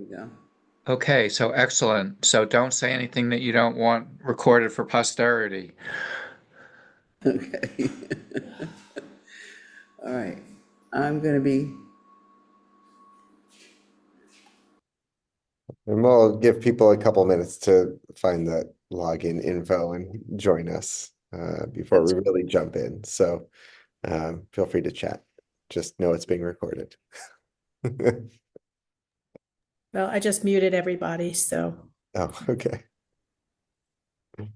we go. Okay, so excellent. So don't say anything that you don't want recorded for posterity. Okay. All right. I'm going to be, And we'll give people a couple minutes to find that login info and join us before we That's really jump in. So feel free to chat. Just know it's being recorded. Well, I just muted everybody, so Oh, okay. All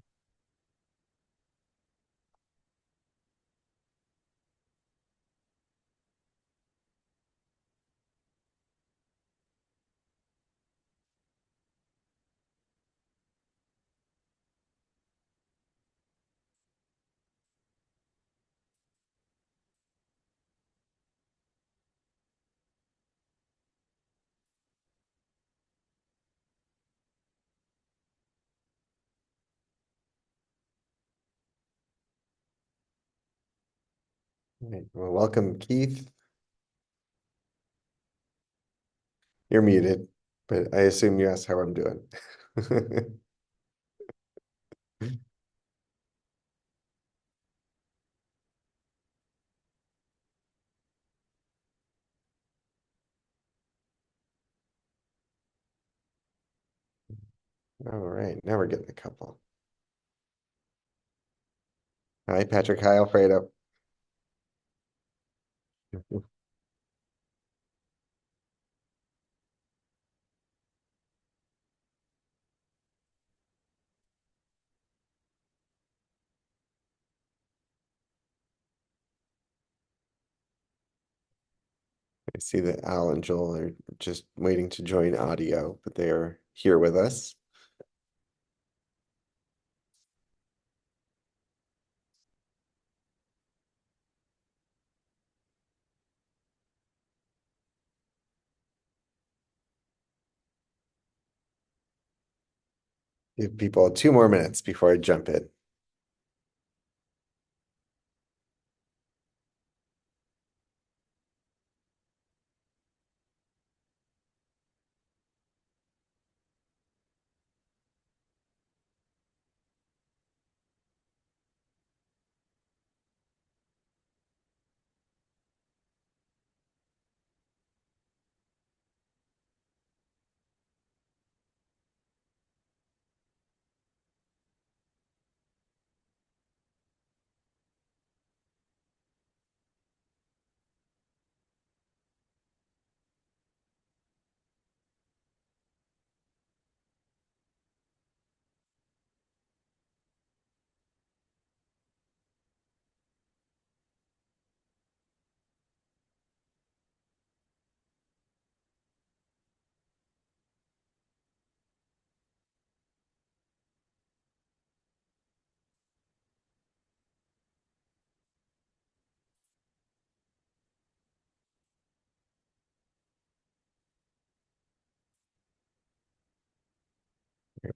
right. Well, welcome, Keith. You're muted, but I assume you asked how I'm doing. All right, now we're getting a couple. Hi, Patrick. Hi, Alfredo. I see that Al and Joel are just waiting to join audio, but they are here with us. Give people 2 more minutes before I jump in.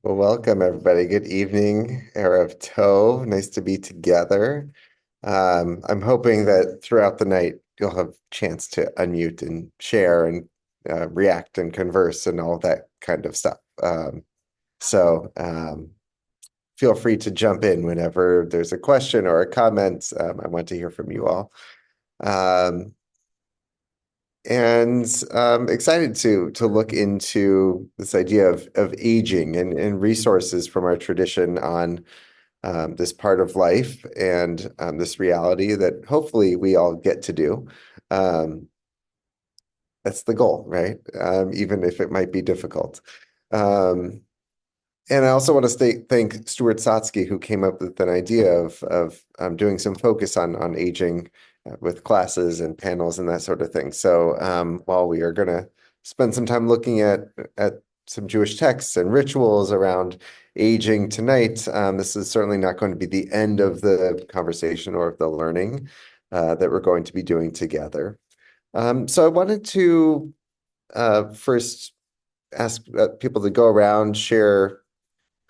Well, welcome everybody. Good evening, Erev Tov. Nice to be together. I'm hoping that throughout the night you'll have a chance to unmute and share and react and converse and all that kind of stuff. So feel free to jump in whenever there's a question or a comment. I want to hear from you all. Um, and excited to look into this idea of aging and resources from our tradition on this part of life and this reality that hopefully we all get to do. Um, that's the goal, right? Even if it might be difficult. Um, and I also want to thank Stuart Sotsky, who came up with an idea of doing some focus on aging with classes and panels and that sort of thing. So while we are going to spend some time looking at some Jewish texts and rituals around aging tonight, this is certainly not going to be the end of the conversation or of the learning that we're going to be doing together. So I wanted to first ask people to go around, share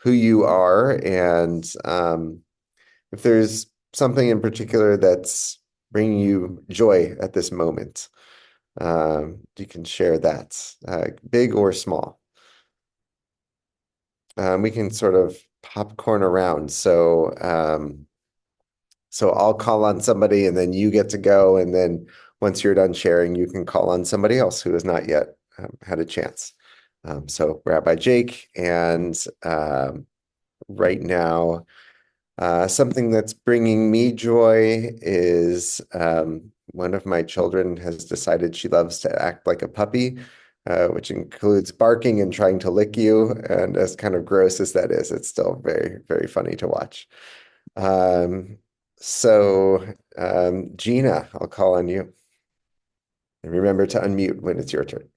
who you are, and if there's something in particular that's bringing you joy at this moment. You can share that, big or small. We can sort of popcorn around. So I'll call on somebody and then you get to go. And then once you're done sharing, you can call on somebody else who has not yet had a chance. So Rabbi Jake, and right now, something that's bringing me joy is one of my children has decided she loves to act like a puppy, which includes barking and trying to lick you. And as kind of gross as that is, it's still very, very funny to watch. Gina, I'll call on you. And remember to unmute when it's your turn.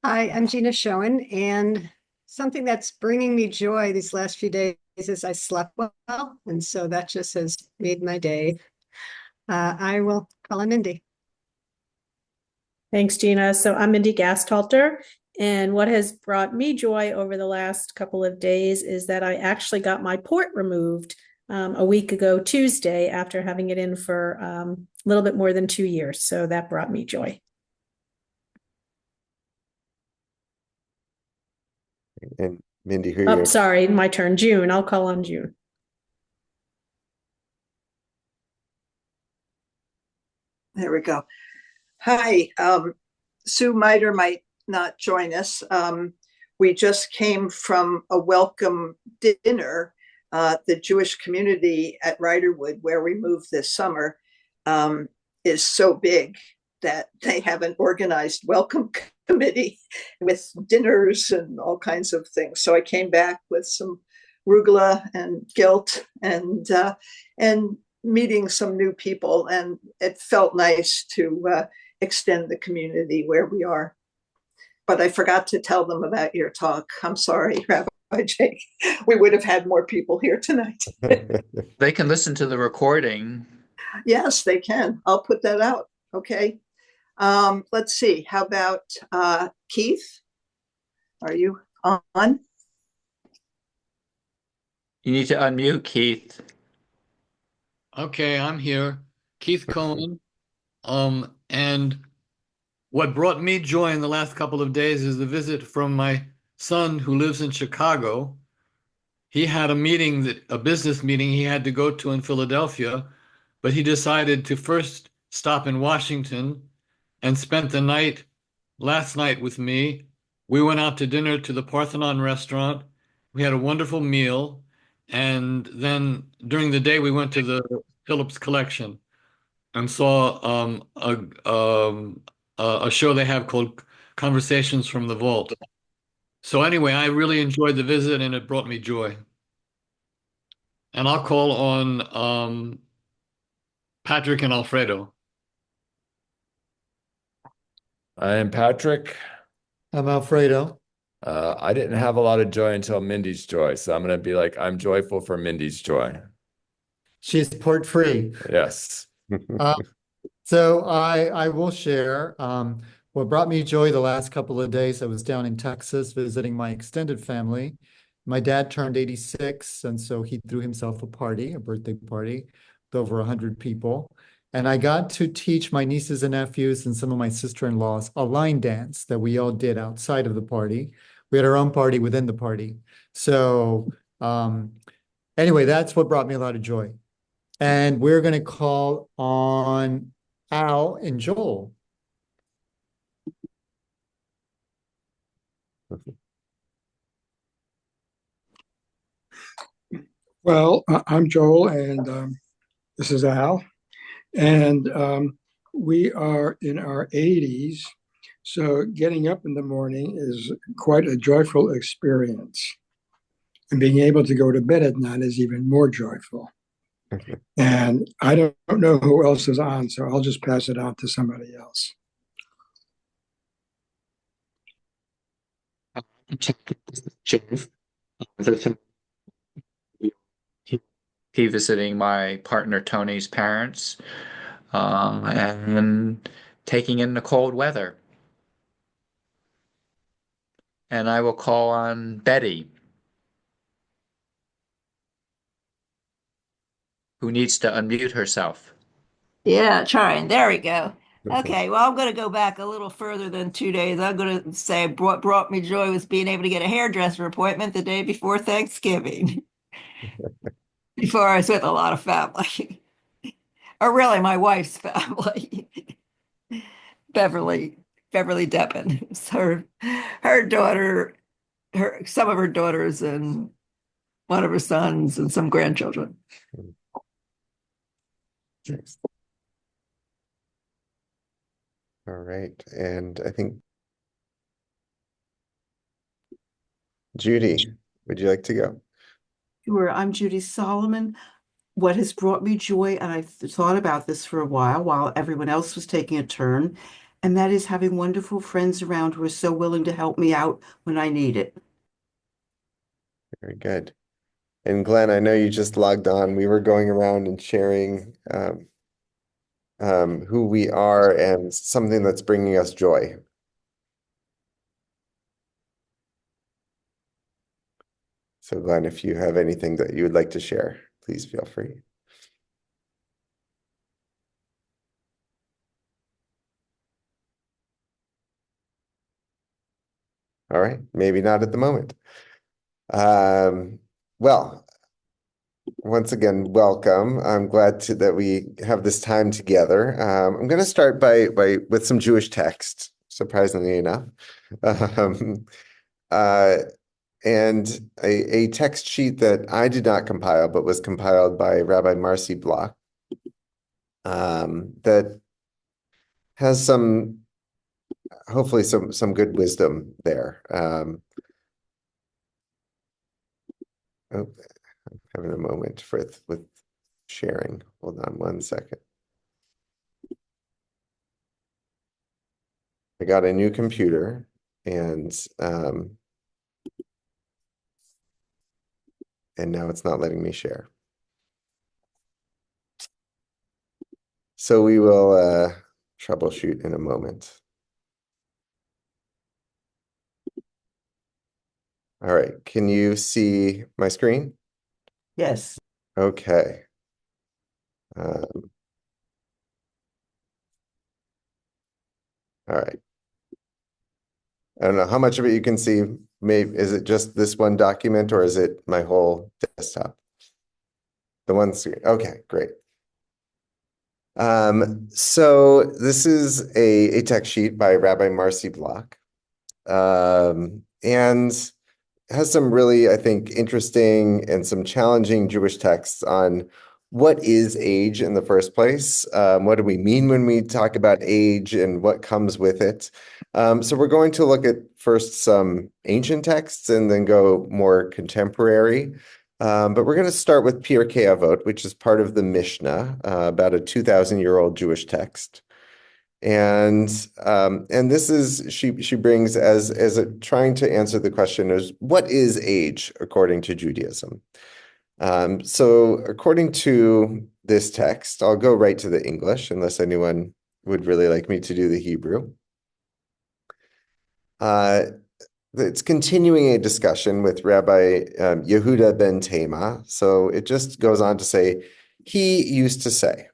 Hi, I'm Gina Schoen, and something that's bringing me joy these last few days is I slept well, and so that just has made my day. I will call on Mindy. Thanks, Gina. So I'm Mindy Gastalter, and what has brought me joy over the last couple of days is that I actually got my port removed a week ago Tuesday after having it in for a little bit more than 2 years. So that brought me joy. And Mindy, who are Oh, you? sorry, my turn. June. I'll call on June. There we go. Hi, Sue Miter might not join us. We just came from a welcome dinner. The Jewish community at Riderwood, where we moved this summer, is so big that they have an organized welcome committee with dinners and all kinds of things. So I came back with some rugula and guilt and meeting some new people, and it felt nice to extend the community where we are. But I forgot to tell them about your talk. I'm sorry, Rabbi Jake. We would have had more people here tonight. They can listen to the recording. Yes, they can. I'll put that out. Okay. Let's see. How about Keith? Are you on? You need to unmute, Keith. Okay, I'm here. Keith Cohen. And what brought me joy in the last couple of days is the visit from my son who lives in Chicago. He had a business meeting he had to go to in Philadelphia, but he decided to first stop in Washington and spent the night last night with me. We went out to dinner to the Parthenon restaurant. We had a wonderful meal. And then during the day, we went to the Phillips Collection and saw a show they have called Conversations from the Vault. So anyway, I really enjoyed the visit and it brought me joy. And I'll call on Patrick and Alfredo. I am Patrick. I'm Alfredo. I didn't have a lot of joy until Mindy's joy, so I'm going to be like, I'm joyful for Mindy's joy. She's port free. Yes. So I will share. What brought me joy the last couple of days, I was down in Texas visiting my extended family. My dad turned 86, and so he threw himself a party, a birthday party, with over 100 people. And I got to teach my nieces and nephews and some of my sister-in-laws a line dance that we all did outside of the party. We had our own party within the party. So anyway, that's what brought me a lot of joy. And we're going to call on Al and Joel. Well, I'm Joel, and this is Al. And we are in our 80s, so getting up in the morning is quite a joyful experience. And being able to go to bed at night is even more joyful. And I don't know who else is on, so I'll just pass it on to somebody else. He visiting my partner Tony's parents, and taking in the cold weather. And I will call on Betty, who needs to unmute herself. Yeah, trying. There we go. Okay, well, I'm going to go back a little further than 2 days. I'm going to say what brought me joy was being able to get a hairdresser appointment the day before Thanksgiving, before I was with a lot of family, or really my wife's family, Beverly, Beverly Deppen. It's her daughter, some of her daughters, and one of her sons, and some grandchildren. Thanks. All right. And I think Judy, would you like to go? Sure, I'm Judy Solomon. What has brought me joy, and I've thought about this for a while everyone else was taking a turn, and that is having wonderful friends around who are so willing to help me out when I need it. Very good. And Glenn, I know you just logged on. We were going around and sharing who we are and something that's bringing us joy. So Glenn, if you have anything that you would like to share, please feel free. All right, maybe not at the moment. Well, once again, welcome. I'm glad that we have this time together. I'm going to start with some Jewish text, surprisingly enough, um, and a text sheet that I did not compile, but was compiled by Rabbi Marcy Block, that has hopefully some good wisdom there. Oh, I'm having a moment with sharing. Hold on one second. I got a new computer and now it's not letting me share. So we will troubleshoot in a moment. All right, can you see my screen? Yes. Okay. All right. I don't know how much of it you can see. Maybe is it just this one document or is it my whole desktop? The one screen. Okay, great. So this is a text sheet by Rabbi Marcy Block, and has some really, I think, interesting and some challenging Jewish texts on what is age in the first place. What do we mean when we talk about age and what comes with it? So we're going to look at first some ancient texts and then go more contemporary. But we're going to start with Pirkei Avot, which is part of the Mishnah, about a 2,000-year-old Jewish text. And this is she brings as trying to answer the question is what is age according to Judaism? So according to this text, I'll go right to the English unless anyone would really like me to do the Hebrew. It's continuing a discussion with Rabbi Yehuda ben Tema. So it just goes on to say, he used to say,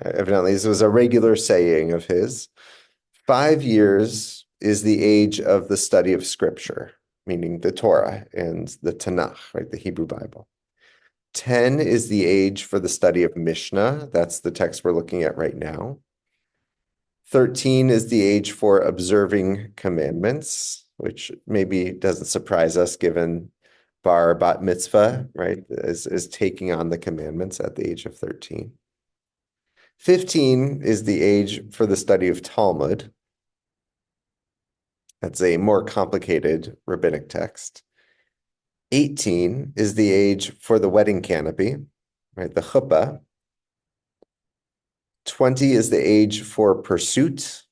evidently this was a regular saying of his, 5 years is the age of the study of scripture, meaning the Torah and the Tanakh, right, the Hebrew Bible. 10 is the age for the study of Mishnah. That's the text we're looking at right now. 13 is the age for observing commandments, which maybe doesn't surprise us given bar bat mitzvah, right, is taking on the commandments at the age of 13. 15 is the age for the study of Talmud. That's a more complicated rabbinic text. 18 is the age for the wedding canopy, right, the chuppah. 20 is the age for pursuit.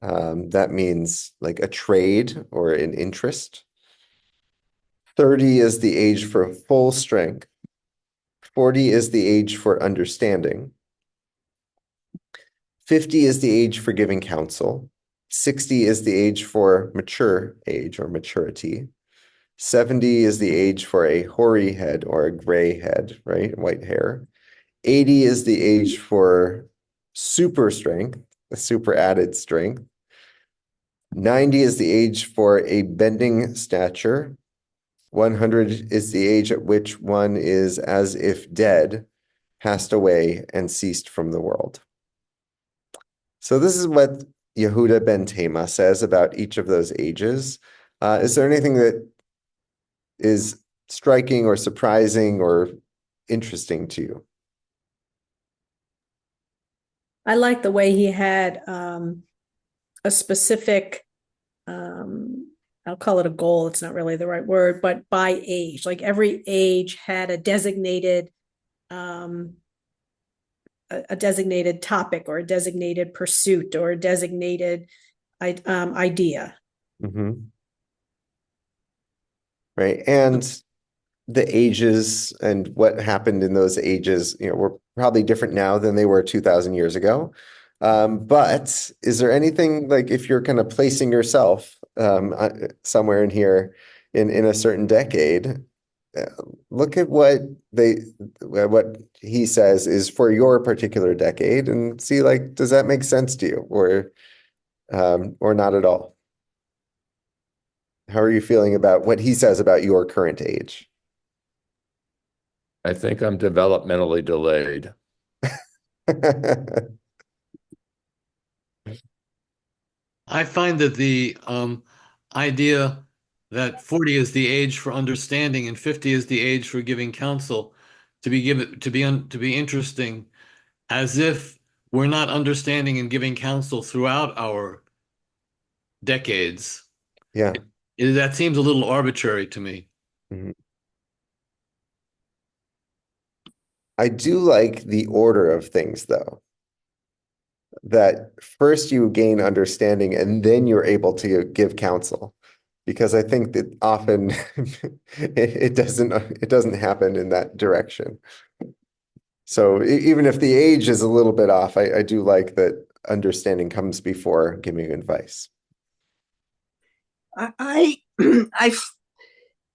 That means like a trade or an interest. 30 is the age for full strength. 40 is the age for understanding. 50 is the age for giving counsel. 60 is the age for mature age or maturity. 70 is the age for a hoary head or a gray head, right? White hair. 80 is the age for super strength, a super added strength. 90 is the age for a bending stature. 100 is the age at which one is as if dead, passed away, and ceased from the world. So this is what Yehuda ben Tema says about each of those ages. Is there anything that is striking or surprising or interesting to you? I like the way he had a specific, I'll call it a goal. It's not really the right word, but by age, like every age had a designated topic or a designated pursuit or a designated idea. Mm-hmm. Right. And the ages and what happened in those ages, were probably different now than they were 2,000 years ago. But is there anything, like, if you're kind of placing yourself somewhere in here in a certain decade, look at what he says is for your particular decade and see, like, does that make sense to you or not at all? How are you feeling about what he says about your current age? I think I'm developmentally delayed. I find that the idea that 40 is the age for understanding and 50 is the age for giving counsel to be interesting, as if we're not understanding and giving counsel throughout our decades. Yeah. That seems a little arbitrary to me. Mm-hmm. I do like the order of things, though. That first you gain understanding and then you're able to give counsel. Because I think that often it doesn't happen in that direction. So even if the age is a little bit off, I do like that understanding comes before giving advice. I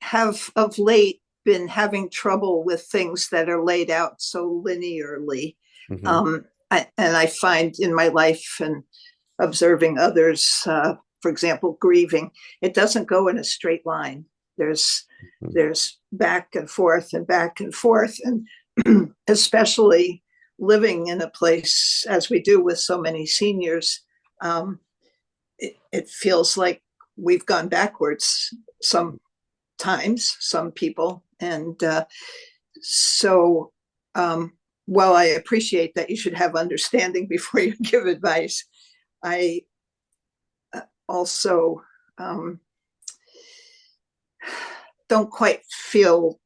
have of late been having trouble with things that are laid out so linearly. Mm-hmm. And I find in my life and observing others, for example, grieving, it doesn't go in a straight line. There's back and forth and back and forth. And especially living in a place as we do with so many seniors, it feels like we've gone backwards sometimes, some people. And so while I appreciate that you should have understanding before you give advice, I also don't quite feel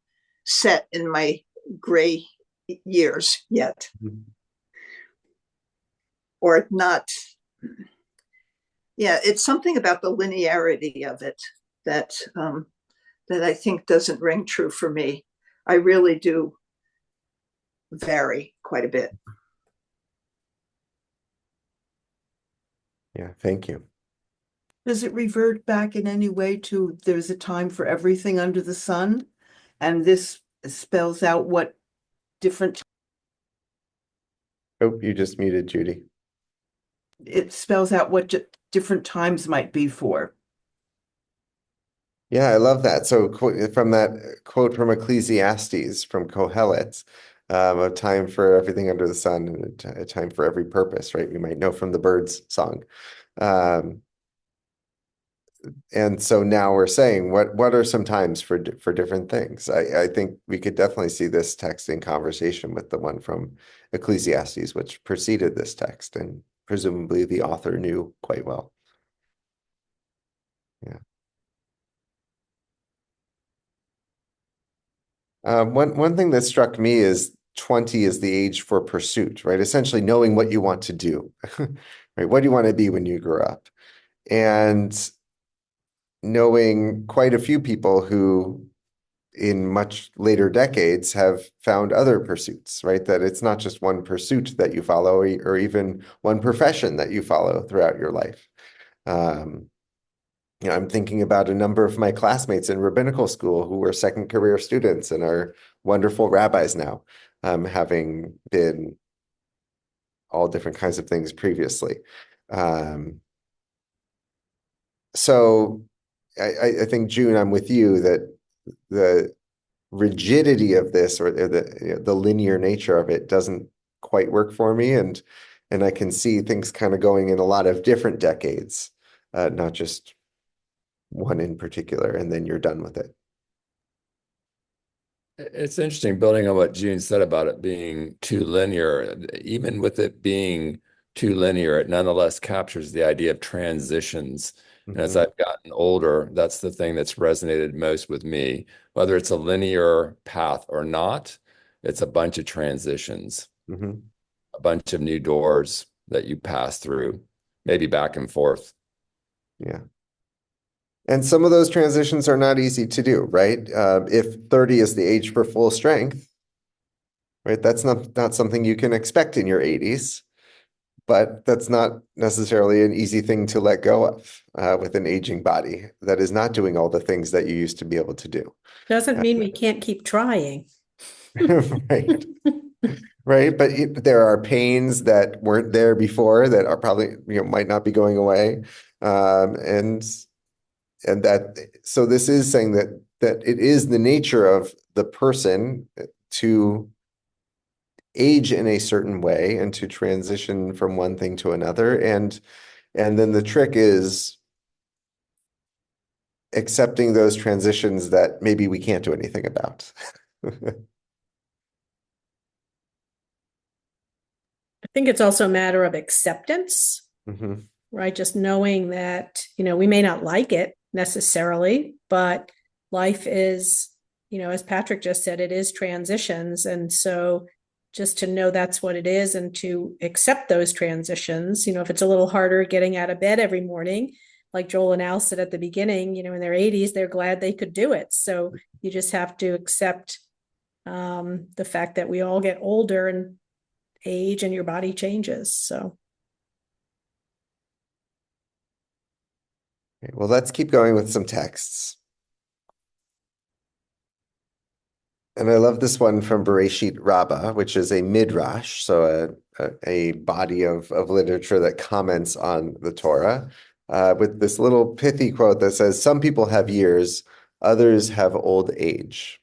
set in my gray years yet. Mm-hmm. Or not. Yeah, it's something about the linearity of it that I think doesn't ring true for me. I really do vary quite a bit. Yeah, thank you. Does it revert back in any way to there's a time for everything under the sun? And this spells out what different. Oh, you just muted Judy. It spells out what different times might be for. Yeah, I love that. So from that quote from Ecclesiastes, from Kohelet, a time for everything under the sun and a time for every purpose, right? We might know from the Birds song. And so now we're saying, what are some times for different things? I think we could definitely see this text in conversation with the one from Ecclesiastes, which preceded this text, and presumably the author knew quite well. Yeah. One thing that struck me is 20 is the age for pursuit, right? Essentially knowing what you want to do, right? What do you want to be when you grow up? And knowing quite a few people who in much later decades have found other pursuits, right? That it's not just one pursuit that you follow or even one profession that you follow throughout your life. I'm thinking about a number of my classmates in rabbinical school who were second career students and are wonderful rabbis now, having been all different kinds of things previously. So I think, June, I'm with you that the rigidity of this, or the linear nature of it, doesn't quite work for me, and I can see things kind of going in a lot of different decades, not just one in particular, and then you're done with it. It's interesting building on what June said about it being too linear. Even with it being too linear, it nonetheless captures the idea of transitions. And as I've gotten older, that's the thing that's resonated most with me. Whether it's a linear path or not, it's a bunch of transitions, a bunch of new doors that you pass through, maybe back and forth. Yeah. And some of those transitions are not easy to do, right? If 30 is the age for full strength, right? That's not something you can expect in your 80s, but that's not necessarily an easy thing to let go of with an aging body that is not doing all the things that you used to be able to do. Doesn't mean we can't keep trying. Right. Right. But there are pains that weren't there before that are probably, might not be going away. And that, so this is saying that it is the nature of the person to age in a certain way and to transition from one thing to another. And then the trick is accepting those transitions that maybe we can't do anything about. I think it's also a matter of acceptance, right? Just knowing that, we may not like it necessarily, but life is, as Patrick just said, it is transitions. And so just to know that's what it is and to accept those transitions, if it's a little harder getting out of bed every morning, like Joel and Al said at the beginning, in their 80s, they're glad they could do it. So you just have to accept the fact that we all get older and age and your body changes. So. Okay, well, let's keep going with some texts. And I love this one from Bereshit Rabbah, which is a midrash, so a body of literature that comments on the Torah, with this little pithy quote that says, "Some people have years, others have old age."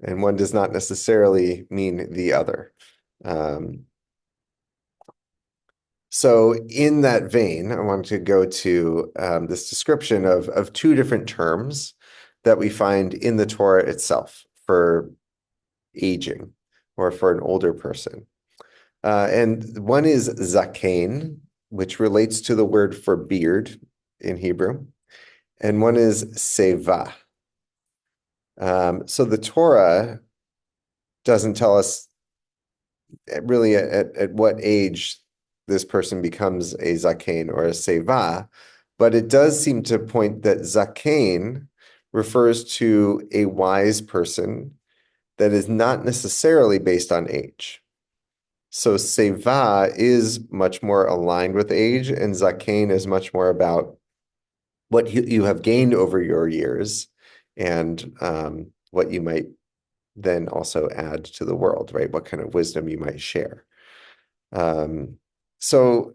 And one does not necessarily mean the other. So in that vein, I wanted to go to this description of two different terms that we find in the Torah itself for aging or for an older person. And one is zaken, which relates to the word for beard in Hebrew, and one is seva. So the Torah doesn't tell us really at what age this person becomes a zaken or a seva, but it does seem to point that zaken refers to a wise person that is not necessarily based on age. So seva is much more aligned with age, and zaken is much more about what you have gained over your years and what you might then also add to the world, right? What kind of wisdom you might share. So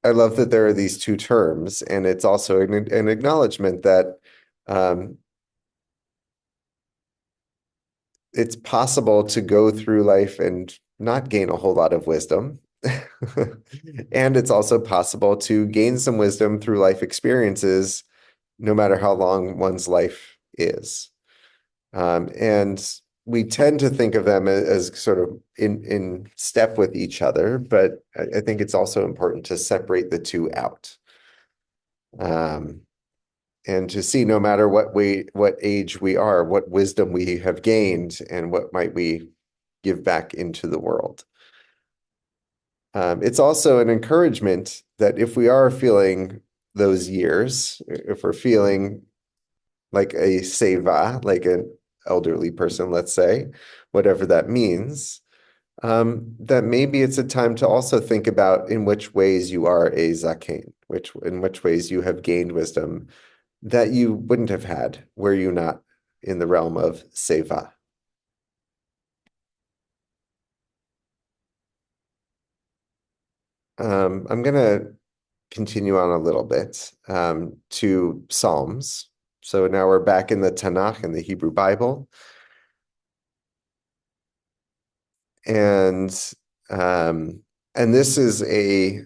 I love that there are these two terms, and it's also an acknowledgement that it's possible to go through life and not gain a whole lot of wisdom. And it's also possible to gain some wisdom through life experiences, no matter how long one's life is. And we tend to think of them as sort of in step with each other, but I think it's also important to separate the two out. And to see, no matter what age we are, what wisdom we have gained, and what might we give back into the world. It's also an encouragement that if we are feeling those years, if we're feeling like a seva, like an elderly person, let's say, whatever that means, that maybe it's a time to also think about in which ways you are a zaken, which in which ways you have gained wisdom that you wouldn't have had were you not in the realm of seva. I'm going to continue on a little bit to Psalms. So now we're back in the Tanakh in the Hebrew Bible. And this is a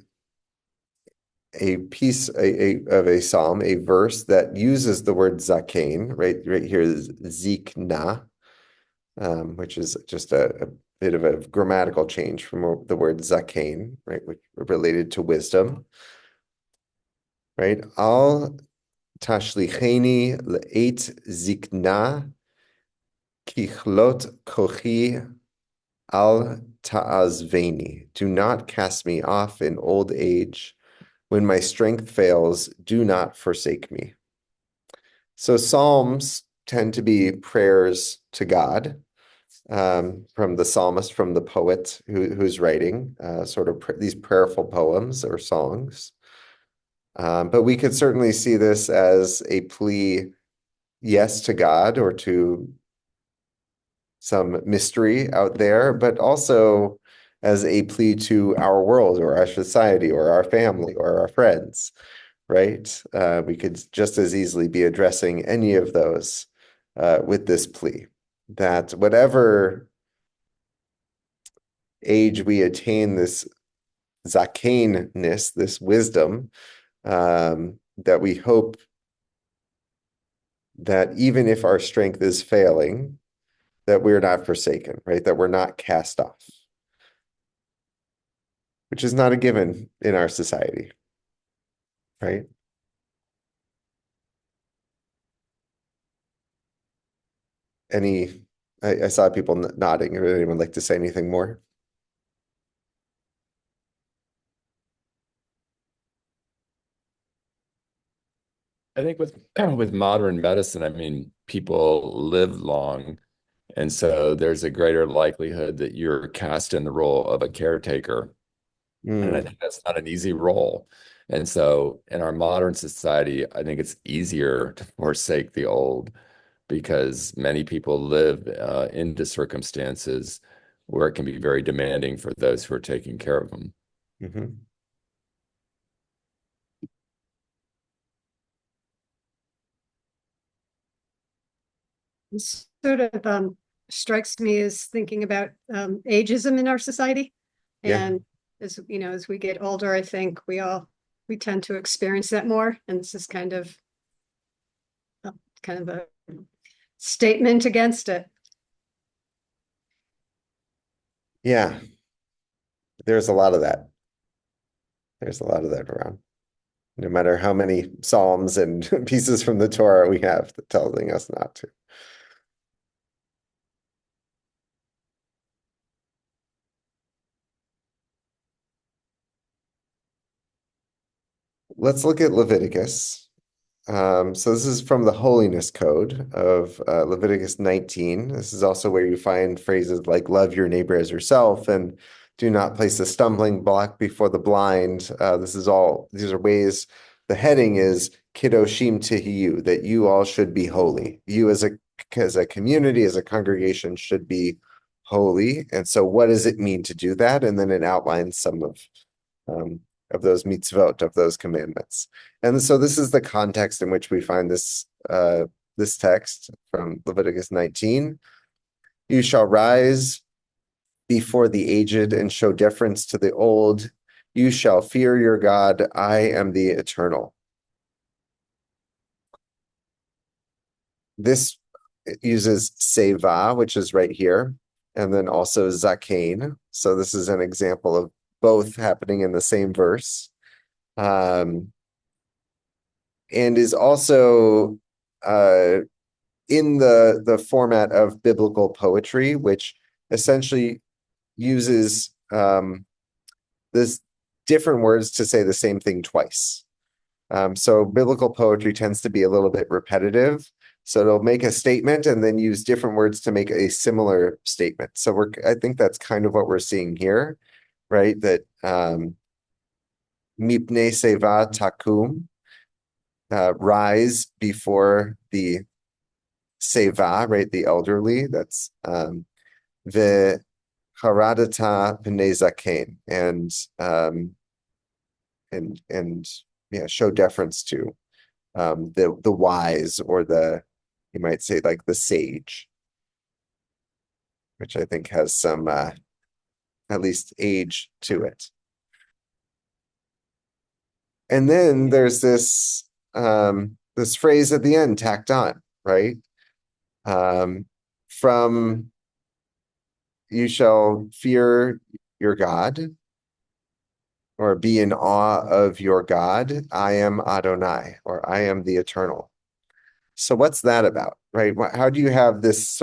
piece of a psalm, a verse that uses the word zakein, right here is zikna, which is just a bit of a grammatical change from the word zakein, right, which related to wisdom, right? Al tashlicheni le'et zikna kichlot kochi al ta'azveni. Do not cast me off in old age. When my strength fails, do not forsake me. So Psalms tend to be prayers to God from the psalmist, from the poet who's writing these prayerful poems or songs. But we could certainly see this as a plea, yes, to God or to some mystery out there, but also as a plea to our world or our society or our family or our friends, right? We could just as easily be addressing any of those with this plea that whatever age we attain this zakainness, this wisdom, that we hope that even if our strength is failing, that we're not forsaken, right? That we're not cast off, which is not a given in our society, right? I saw people nodding. Would anyone like to say anything more? I think with modern medicine, I mean, people live long, and so there's a greater likelihood that you're cast in the role of a caretaker. And I think that's not an easy role. And so in our modern society, I think it's easier to forsake the old because many people live into circumstances where it can be very demanding for those who are taking care of them. Mm-hmm. This sort of strikes me as thinking about ageism in our society. Yeah. And as you know, as we get older, I think we tend to experience that more. And this is kind of a statement against it. Yeah. There's a lot of that. There's a lot of that around. No matter how many psalms and pieces from the Torah we have telling us not to. Let's look at Leviticus. So this is from the Holiness Code of Leviticus 19. This is also where you find phrases like love your neighbor as yourself and do not place a stumbling block before the blind. These are ways, the heading is Kiddoshim Tihiyu, that you all should be holy. You as a community, as a congregation should be holy. And so what does it mean to do that? And then it outlines some of those mitzvot, of those commandments. And so this is the context in which we find this text from Leviticus 19. You shall rise before the aged and show deference to the old. You shall fear your God. I am the eternal. This uses seva, which is right here, and then also zakein. So this is an example of both happening in the same verse, and is also in the format of biblical poetry, which essentially uses this different words to say the same thing twice. So biblical poetry tends to be a little bit repetitive. So it'll make a statement and then use different words to make a similar statement. So I think that's kind of what we're seeing here, right? That mipnei seva takum, rise before the seva, right? The elderly. That's the haradata pnei zaken, and yeah, show deference to the wise, or you might say like the sage, which I think has some at least age to it. And then there's this phrase at the end tacked on, right? From you shall fear your God, or be in awe of your God. I am Adonai, or I am the eternal. So what's that about, right? How do you have this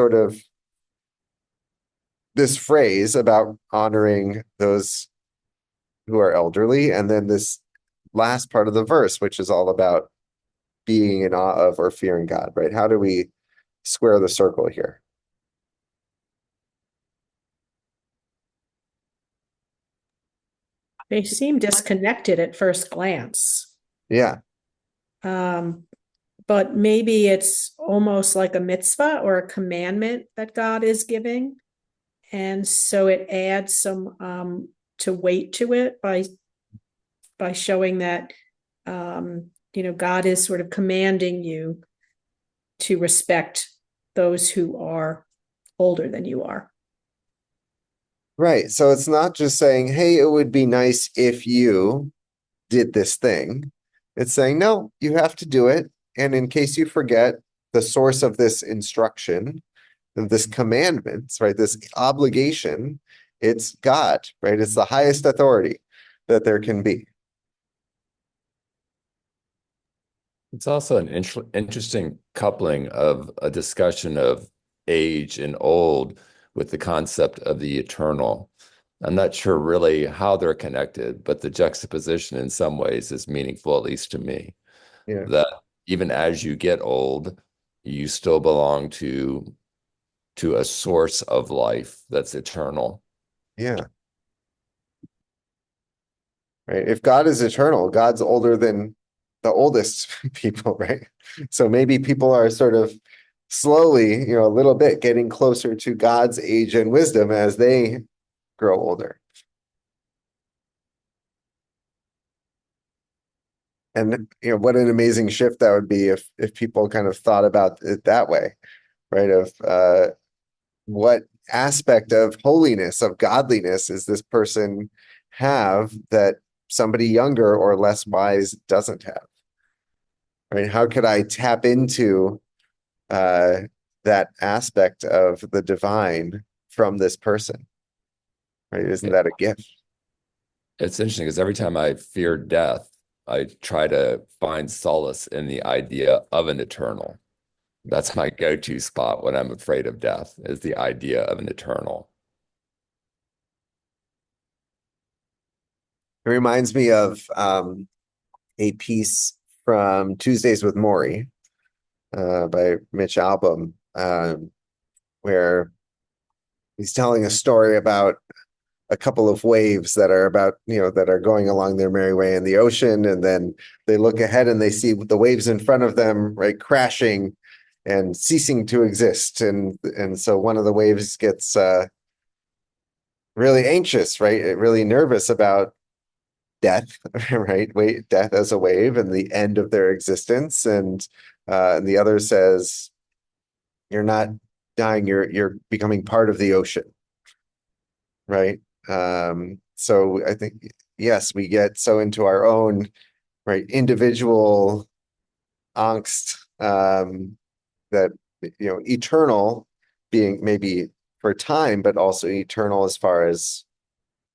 phrase about honoring those who are elderly, and then this last part of the verse, which is all about being in awe of or fearing God, right? How do we square the circle here? They seem disconnected at first glance. Yeah. But maybe it's almost like a mitzvah or a commandment that God is giving. And so it adds some to weight to it by showing that God is sort of commanding you to respect those who are older than you are. Right. So it's not just saying, hey, it would be nice if you did this thing. It's saying, no, you have to do it. And in case you forget, the source of this instruction, of this commandment, right, this obligation, it's God, right? It's the highest authority that there can be. It's also an interesting coupling of a discussion of age and old with the concept of the eternal. I'm not sure really how they're connected, but the juxtaposition in some ways is meaningful, at least to me. Yeah. That even as you get old, you still belong to a source of life that's eternal. Yeah. Right. If God is eternal, God's older than the oldest people, right? So maybe people are sort of slowly, a little bit getting closer to God's age and wisdom as they grow older. And what an amazing shift that would be if people kind of thought about it that way, right? Of what aspect of holiness, of godliness is this person have that somebody younger or less wise doesn't have, right? How could I tap into that aspect of the divine from this person, right? Isn't that a gift? It's interesting because every time I fear death, I try to find solace in the idea of an eternal. That's my go-to spot when I'm afraid of death, is the idea of an eternal. It reminds me of a piece from Tuesdays with Maury by Mitch Albom, where he's telling a story about a couple of waves that are that are going along their merry way in the ocean, and then they look ahead and they see the waves in front of them, right, crashing and ceasing to exist, and so one of the waves gets really anxious, right, really nervous about death, right? Death as a wave and the end of their existence, and the other says, "You're not dying; you're becoming part of the ocean." Right. So I think, yes, we get so into our own, right, individual angst, that, eternal being maybe for time, but also eternal as far as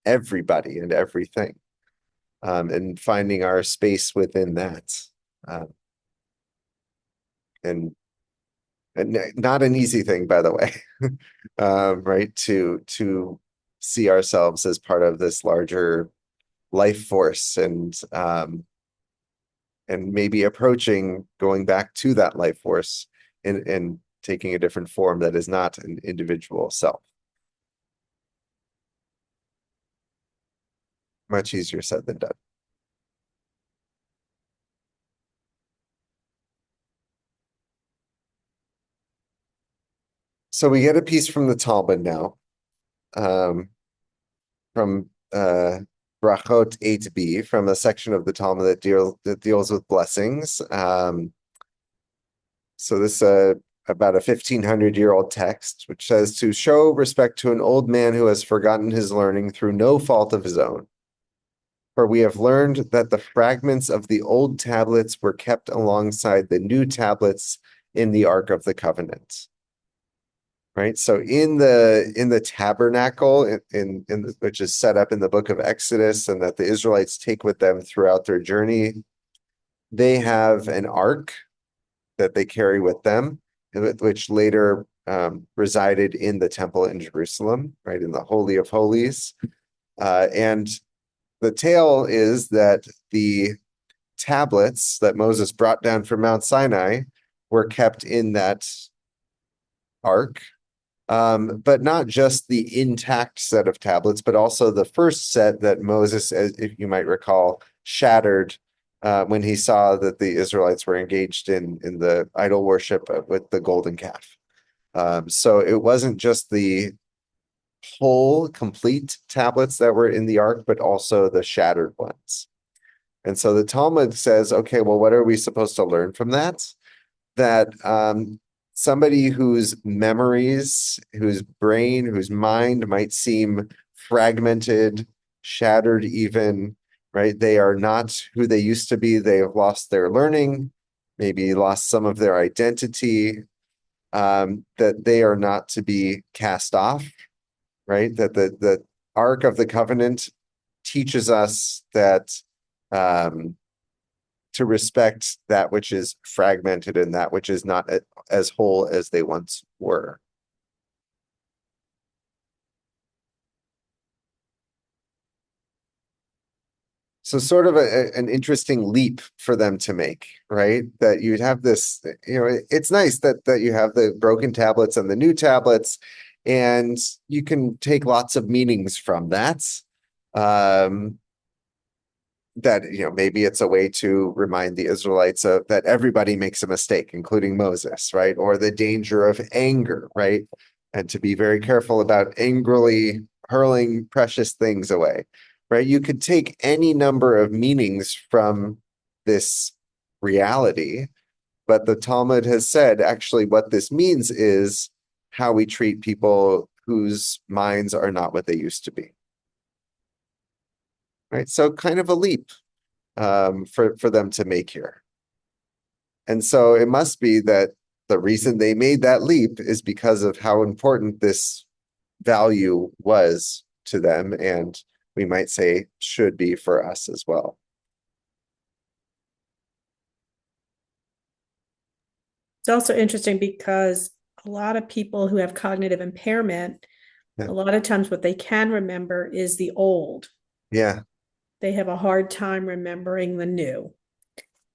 everybody and everything, and finding our space within that. And not an easy thing, by the way, right, to see ourselves as part of this larger life force, and maybe approaching going back to that life force and taking a different form that is not an individual self. Much easier said than done. So we get a piece from the Talmud now, from Brachot 8b, from a section of the Talmud that deals with blessings. So this about a 1,500-year-old text, which says to show respect to an old man who has forgotten his learning through no fault of his own. For we have learned that the fragments of the old tablets were kept alongside the new tablets in the Ark of the Covenant. Right. So in the tabernacle which is set up in the book of Exodus and that the Israelites take with them throughout their journey, they have an ark that they carry with them, which later resided in the temple in Jerusalem, right, in the Holy of Holies. And the tale is that the tablets that Moses brought down from Mount Sinai were kept in that ark. But not just the intact set of tablets, but also the first set that Moses, as if you might recall, shattered when he saw that the Israelites were engaged in the idol worship with the golden calf. So it wasn't just the whole complete tablets that were in the ark, but also the shattered ones. And so the Talmud says, okay, well, what are we supposed to learn from that? That somebody whose memories, whose brain, whose mind might seem fragmented, shattered even, right? They are not who they used to be. They have lost their learning, maybe lost some of their identity, that they are not to be cast off, right? That the Ark of the Covenant teaches us that to respect that which is fragmented and that which is not as whole as they once were. So sort of an interesting leap for them to make, right? That you'd have this, it's nice that you have the broken tablets and the new tablets, and you can take lots of meanings from that. That maybe it's a way to remind the Israelites of that everybody makes a mistake, including Moses, right? Or the danger of anger, right? And to be very careful about angrily hurling precious things away, right? You could take any number of meanings from this reality, but the Talmud has said actually what this means is how we treat people whose minds are not what they used to be. Right, so kind of a leap for them to make here. And so it must be that the reason they made that leap is because of how important this value was to them, and we might say should be for us as well. It's also interesting because a lot of people who have cognitive impairment, a lot of times what they can remember is the old. Yeah. They have a hard time remembering the new.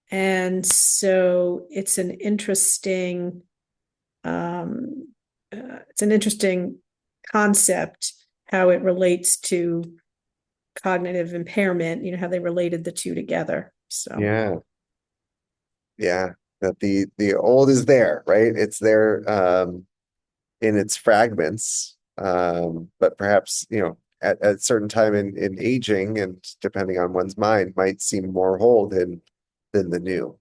And so it's an interesting concept how it relates to cognitive impairment, how they related the two together. So yeah, that the old is there, right? It's there in its fragments, but perhaps at a certain time in aging and depending on one's mind might seem more whole than the new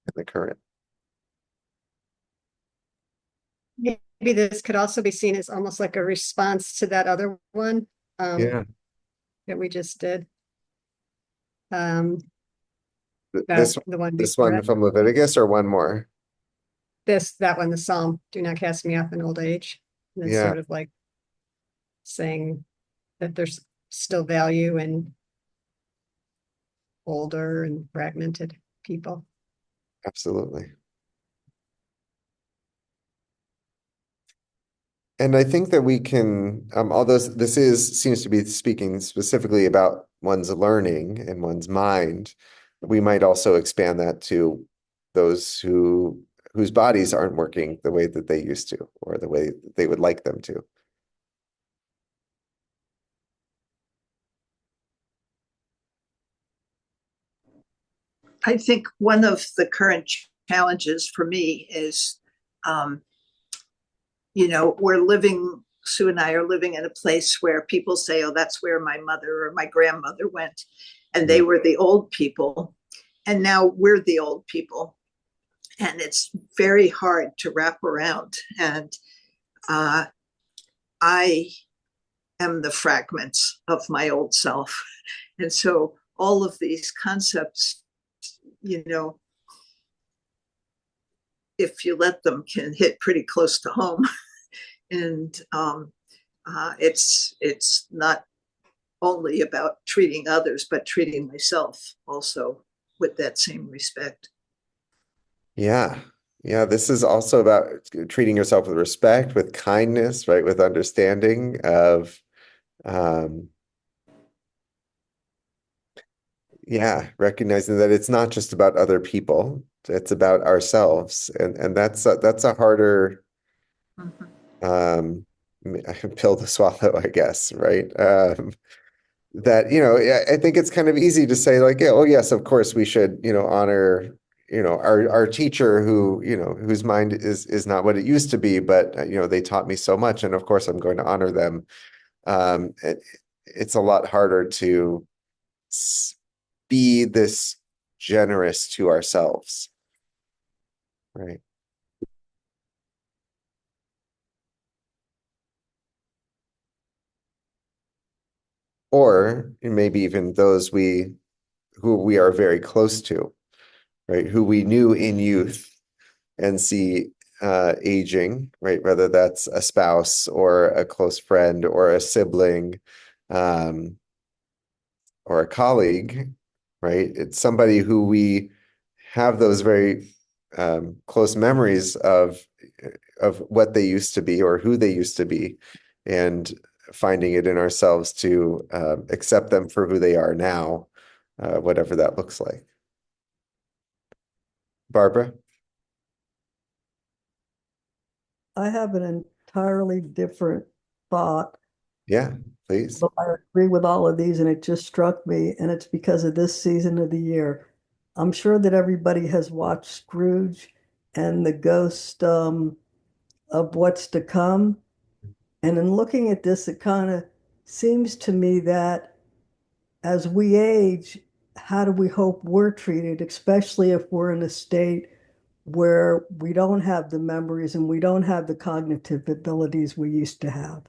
and the current. Maybe this could also be seen as almost like a response to that other one that we just did. This one from Leviticus, or one more? That one, the Psalm, do not cast me off in old age. And it's sort of like saying that there's still value in older and fragmented people. Absolutely. And I think that we can, although this seems to be speaking specifically about one's learning and one's mind, we might also expand that to those whose bodies aren't working the way that they used to, or the way that they would like them to. I think one of the current challenges for me is Sue and I are living in a place where people say, oh, that's where my mother or my grandmother went. And they were the old people. And now we're the old people. And it's very hard to wrap around. And I am the fragments of my old self. And so all of these concepts, if you let them, can hit pretty close to home. And it's not only about treating others, but treating myself also with that same respect. Yeah. Yeah. This is also about treating yourself with respect, with kindness, right? With understanding of, recognizing that it's not just about other people, it's about ourselves. And that's a harder, pill to swallow, I guess, right? That, I think it's kind of easy to say like, yeah, oh yes, of course we should, honor, our teacher who, whose mind is not what it used to be, but they taught me so much, and of course I'm going to honor them. It's a lot harder to be this generous to ourselves, right? Or maybe even those who we are very close to, right? Who we knew in youth and see aging, right? Whether that's a spouse or a close friend or a sibling, or a colleague, right? It's somebody who we have those very close memories of what they used to be or who they used to be, and finding it in ourselves to accept them for who they are now, whatever that looks like. Barbara? I have an entirely different thought, Yeah, please. but I agree with all of these, and it just struck me, and it's because of this season of the year. I'm sure that everybody has watched Scrooge and the ghost of what's to come. And in looking at this, it kind of seems to me that as we age, how do we hope we're treated, especially if we're in a state where we don't have the memories and we don't have the cognitive abilities we used to have?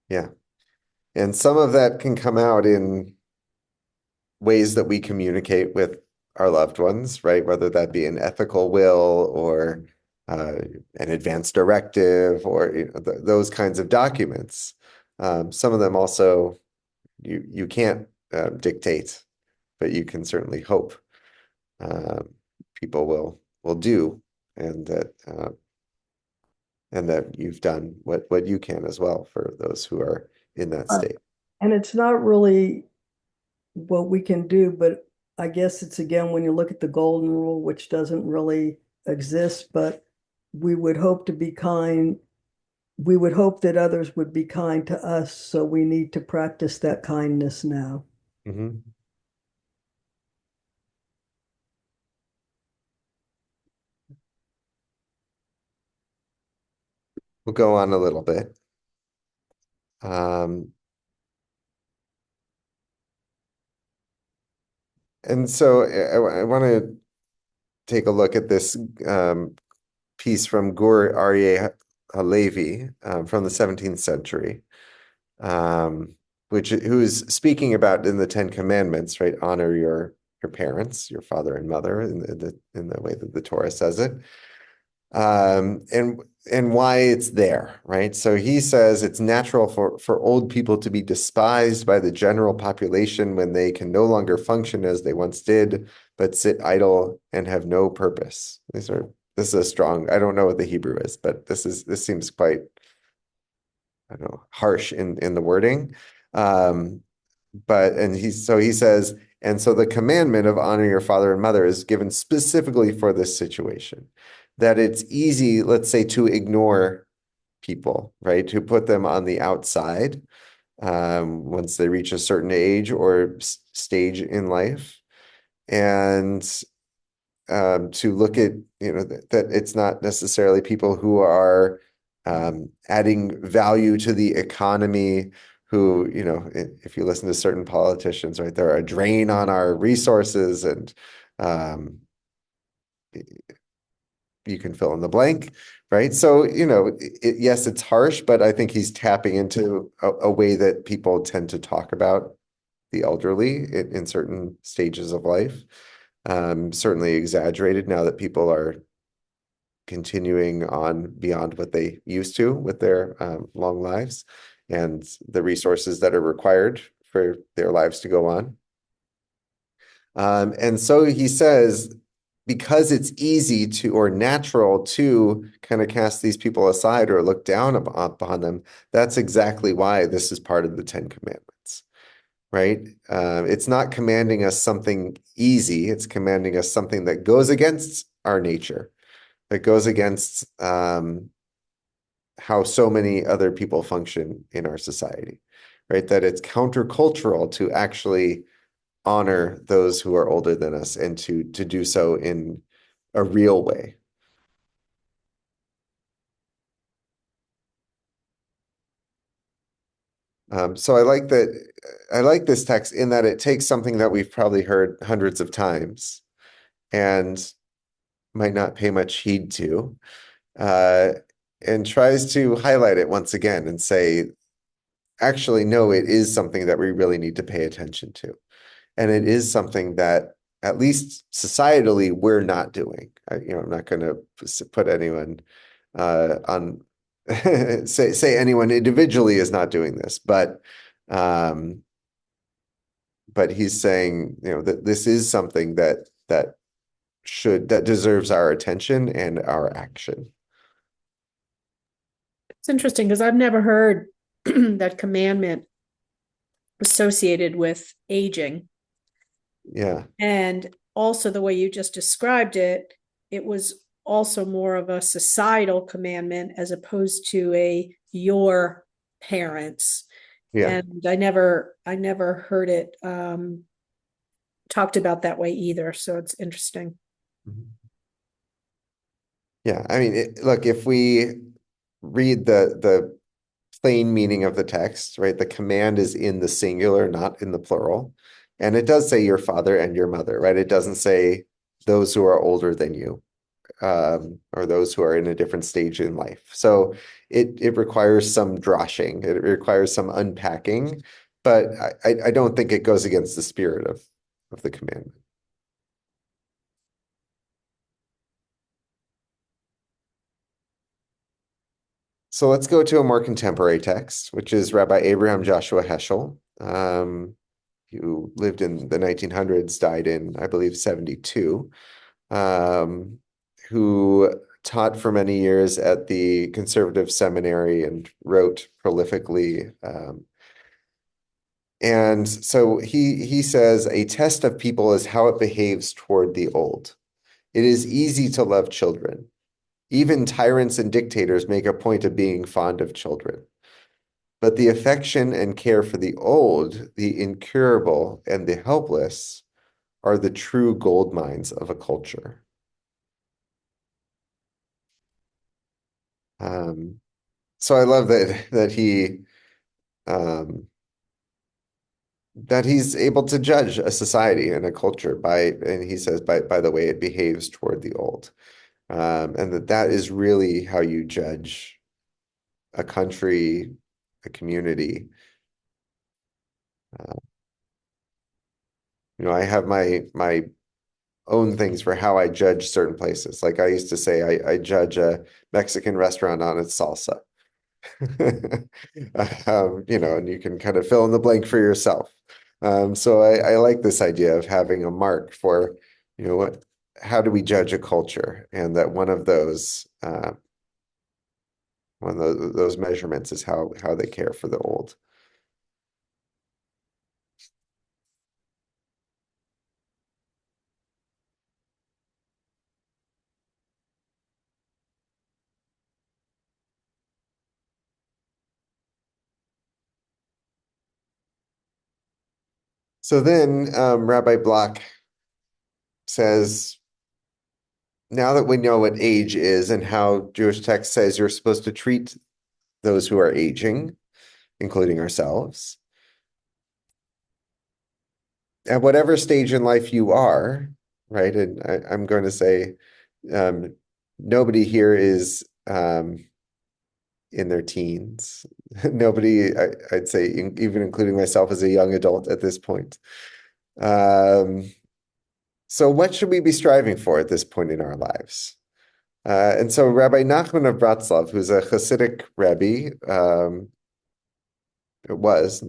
Yeah. And some of that can come out in ways that we communicate with our loved ones, right? Whether that be an ethical will or an advance directive, or those kinds of documents. Some of them also you can't dictate, but you can certainly hope people will do, and that you've done what you can as well for those who are in that state. And it's not really what we can do, but I guess it's again when you look at the golden rule, which doesn't really exist, but we would hope to be kind. We would hope that others would be kind to us, so we need to practice that kindness now. Mm-hmm. We'll go on a little bit. And so I want to take a look at this piece from Gur Aryeh Halevi from the 17th century, who's speaking about in the Ten Commandments, right? Honor your parents, your father and mother, in the way that the Torah says it, and why it's there, right? So he says it's natural for old people to be despised by the general population when they can no longer function as they once did, but sit idle and have no purpose. This is a strong, I don't know what the Hebrew is, but this seems quite, I don't know, harsh in the wording. He says, and so the commandment of honor your father and mother is given specifically for this situation, that it's easy, let's say, to ignore people, right? To put them on the outside, once they reach a certain age or stage in life. And to look at, that it's not necessarily people who are adding value to the economy, who, if you listen to certain politicians, right, they're a drain on our resources, and you can fill in the blank, right? So, yes, it's harsh, but I think he's tapping into a way that people tend to talk about the elderly in certain stages of life. Certainly exaggerated now that people are continuing on beyond what they used to with their long lives and the resources that are required for their lives to go on. And so he says, because it's easy to or natural to kind of cast these people aside or look down upon them, that's exactly why this is part of the Ten Commandments, right? It's not commanding us something easy, it's commanding us something that goes against our nature, that goes against how so many other people function in our society, right? That it's countercultural to actually honor those who are older than us and to do so in a real way. So I like that. I like this text in that it takes something that we've probably heard hundreds of times and might not pay much heed to, uh, and tries to highlight it once again and say, actually, no, it is something that we really need to pay attention to. And it is something that, at least societally, we're not doing. I'm not going to put anyone on say anyone individually is not doing this, but he's saying, that this is something that deserves our attention and our action. It's interesting because I've never heard that commandment associated with aging. Yeah. And also the way you just described it, it was also more of a societal commandment as opposed to a your parents. Yeah. And I never heard it talked about that way either. So it's interesting. Yeah. I mean, look, if we read the plain meaning of the text, right? The command is in the singular, not in the plural. And it does say your father and your mother, right? It doesn't say those who are older than you, or those who are in a different stage in life. So it requires some droshing, it requires some unpacking, but I don't think it goes against the spirit of the commandment. So let's go to a more contemporary text, which is Rabbi Abraham Joshua Heschel, who lived in the 1900s, died in, I believe, 72, who taught for many years at the conservative seminary and wrote prolifically. And so he says, a test of people is how it behaves toward the old. It is easy to love children. Even tyrants and dictators make a point of being fond of children. But the affection and care for the old, the incurable, and the helpless are the true gold mines of a culture. So I love that he's able to judge a society and a culture and he says by the way it behaves toward the old, and that is really how you judge a country, a community. I have my own things for how I judge certain places. Like I used to say, I judge a Mexican restaurant on its salsa. And you can kind of fill in the blank for yourself. So I like this idea of having a mark for, how do we judge a culture? And that one of those measurements is how they care for the old. So then Rabbi Block says, now that we know what age is and how Jewish text says you're supposed to treat those who are aging, including ourselves, at whatever stage in life you are, right? And I'm going to say nobody here is in their teens. Nobody, I'd say, even including myself as a young adult at this point. So what should we be striving for at this point in our lives? And so Rabbi Nachman of Bratslav, who's a Hasidic Rebbe, is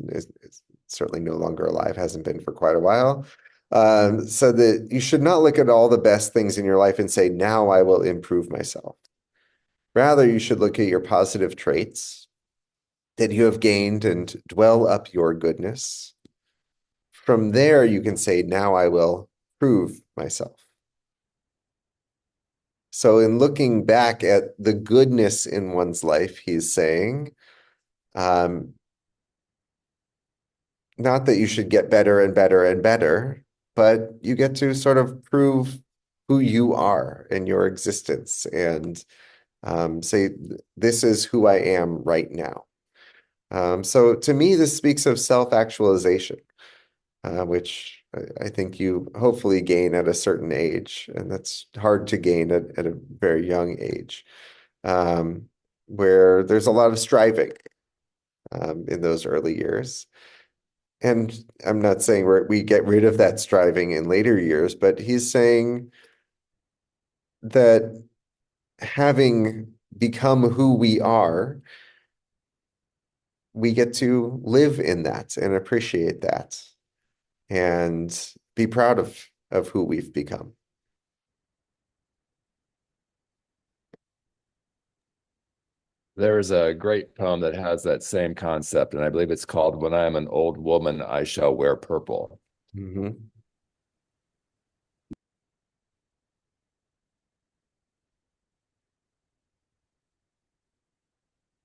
certainly no longer alive, hasn't been for quite a while, so that you should not look at all the best things in your life and say, now I will improve myself. Rather, you should look at your positive traits that you have gained and dwell up your goodness. From there, you can say, now I will prove myself. So in looking back at the goodness in one's life, he's saying, not that you should get better and better and better, but you get to sort of prove who you are in your existence and say, this is who I am right now. So to me, this speaks of self-actualization, which I think you hopefully gain at a certain age, and that's hard to gain at a very young age, where there's a lot of striving in those early years. And I'm not saying we get rid of that striving in later years, but he's saying that having become who we are, we get to live in that and appreciate that and be proud of who we've become. There's a great poem that has that same concept, and I believe it's called "When I Am an Old Woman, I Shall Wear Purple." Mm-hmm.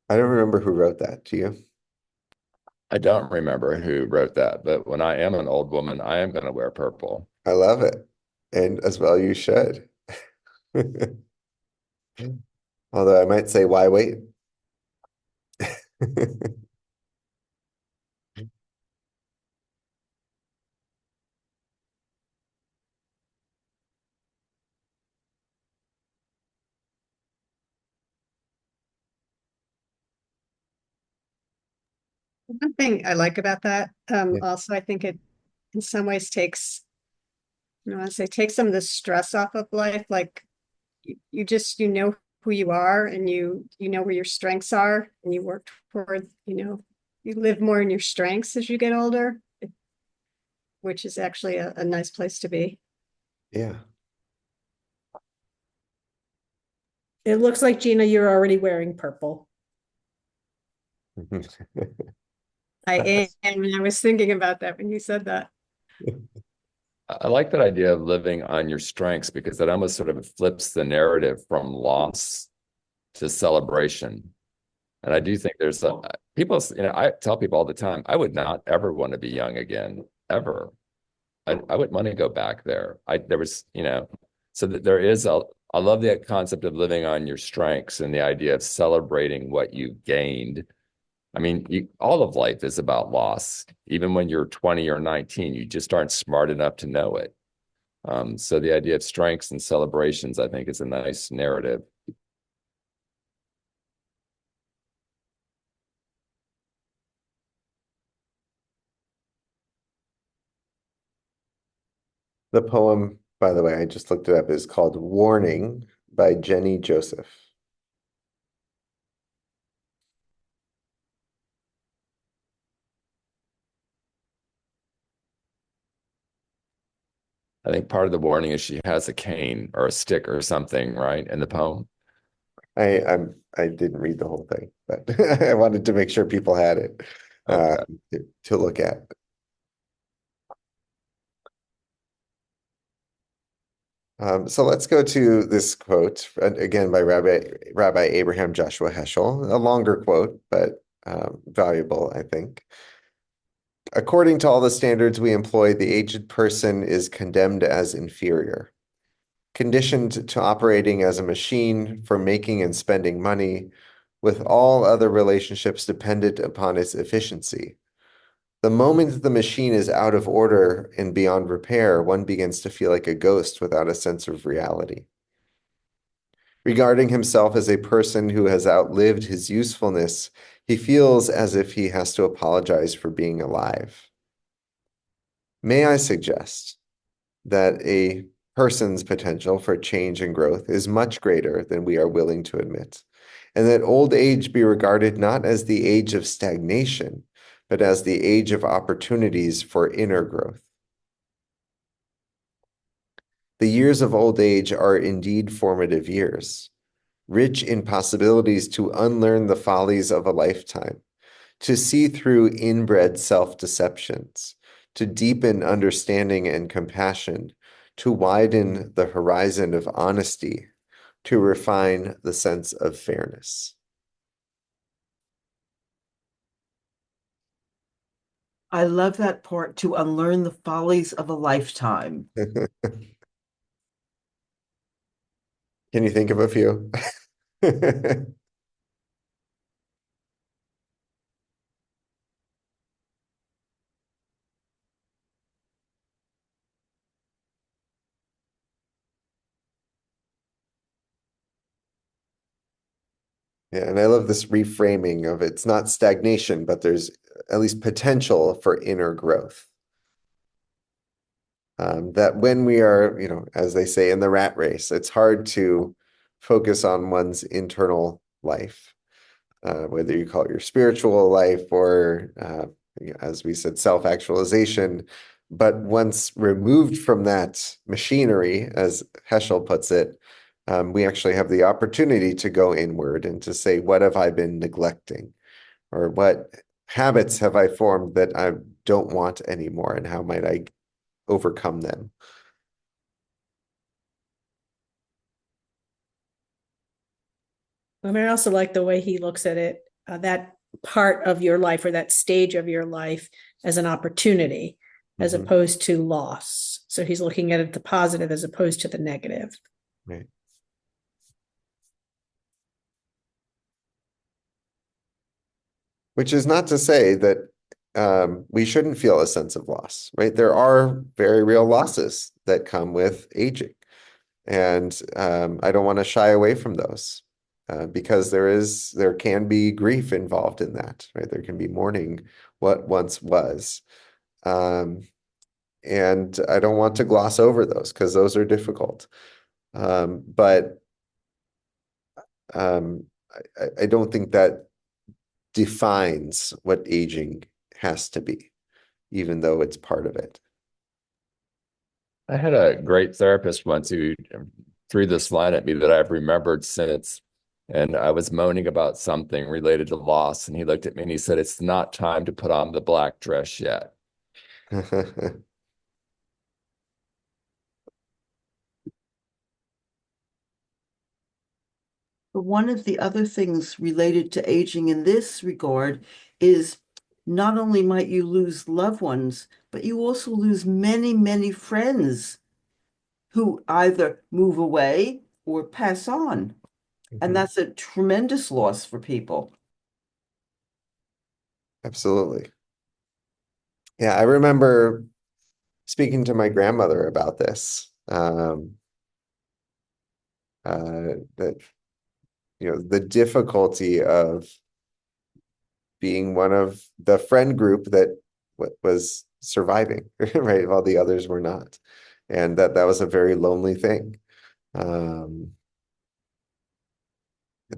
I don't remember who wrote that. Do you? I don't remember who wrote that, but when I am an old woman, I am going to wear purple. I love it. And as well, you should. Although I might say, why wait? One thing I like about that, Yeah. also, I think it in some ways takes, I say, take some of the stress off of life. Like you just, who you are and you know where your strengths are and you work toward, you live more in your strengths as you get older, which is actually a nice place to be. Yeah. It looks like, Gina, you're already wearing purple. I am, and I was thinking about that when you said that. I like that idea of living on your strengths because that almost sort of flips the narrative from loss to celebration. And I do think there's people, I tell people all the time, I would not ever want to be young again, ever. I wouldn't want to go back there. There was, so that there is I love the concept of living on your strengths and the idea of celebrating what you've gained. I mean, all of life is about loss. Even when you're 20 or 19, you just aren't smart enough to know it. So the idea of strengths and celebrations, I think, is a nice narrative. The poem, by the way, I just looked it up, is called Warning by Jenny Joseph. I think part of the warning is she has a cane or a stick or something, right, in the poem. I didn't read the whole thing, but I wanted to make sure people had it to look at. So let's go to this quote again by Rabbi Abraham Joshua Heschel, a longer quote, but valuable, I think. according to all the standards we employ, the aged person is condemned as inferior, conditioned to operating as a machine for making and spending money, with all other relationships dependent upon its efficiency. The moment the machine is out of order and beyond repair, one begins to feel like a ghost without a sense of reality. Regarding himself as a person who has outlived his usefulness, he feels as if he has to apologize for being alive. May I suggest that a person's potential for change and growth is much greater than we are willing to admit, and that old age be regarded not as the age of stagnation, but as the age of opportunities for inner growth. The years of old age are indeed formative years, rich in possibilities to unlearn the follies of a lifetime, to see through inbred self-deceptions, to deepen understanding and compassion, to widen the horizon of honesty, to refine the sense of fairness. I love that part, to unlearn the follies of a lifetime. Can you think of a few? Yeah, and I love this reframing of it's not stagnation, but there's at least potential for inner growth. That when we are, as they say in the rat race, it's hard to focus on one's internal life, whether you call it your spiritual life or, as we said, self-actualization. But once removed from that machinery, as Heschel puts it, we actually have the opportunity to go inward and to say, what have I been neglecting? Or what habits have I formed that I don't want anymore? And how might I overcome them? I mean, I also like the way he looks at it, that part of your life or that stage of your life as an opportunity, as opposed to loss. So he's looking at it the positive as opposed to the negative. Right. Which is not to say that we shouldn't feel a sense of loss, right? There are very real losses that come with aging. And I don't want to shy away from those because there can be grief involved in that, right? There can be mourning what once was. And I don't want to gloss over those because those are difficult. But I don't think that defines what aging has to be, even though it's part of it. I had a great therapist once who threw this line at me that I've remembered since. And I was moaning about something related to loss. And he looked at me and he said, "It's not time to put on the black dress yet." But one of the other things related to aging in this regard is not only might you lose loved ones, but you also lose many, many friends who either move away or pass on. And that's a tremendous loss for people. Absolutely. Yeah, I remember speaking to my grandmother about this. That the difficulty of being one of the friend group that was surviving, right, while the others were not, and that was a very lonely thing.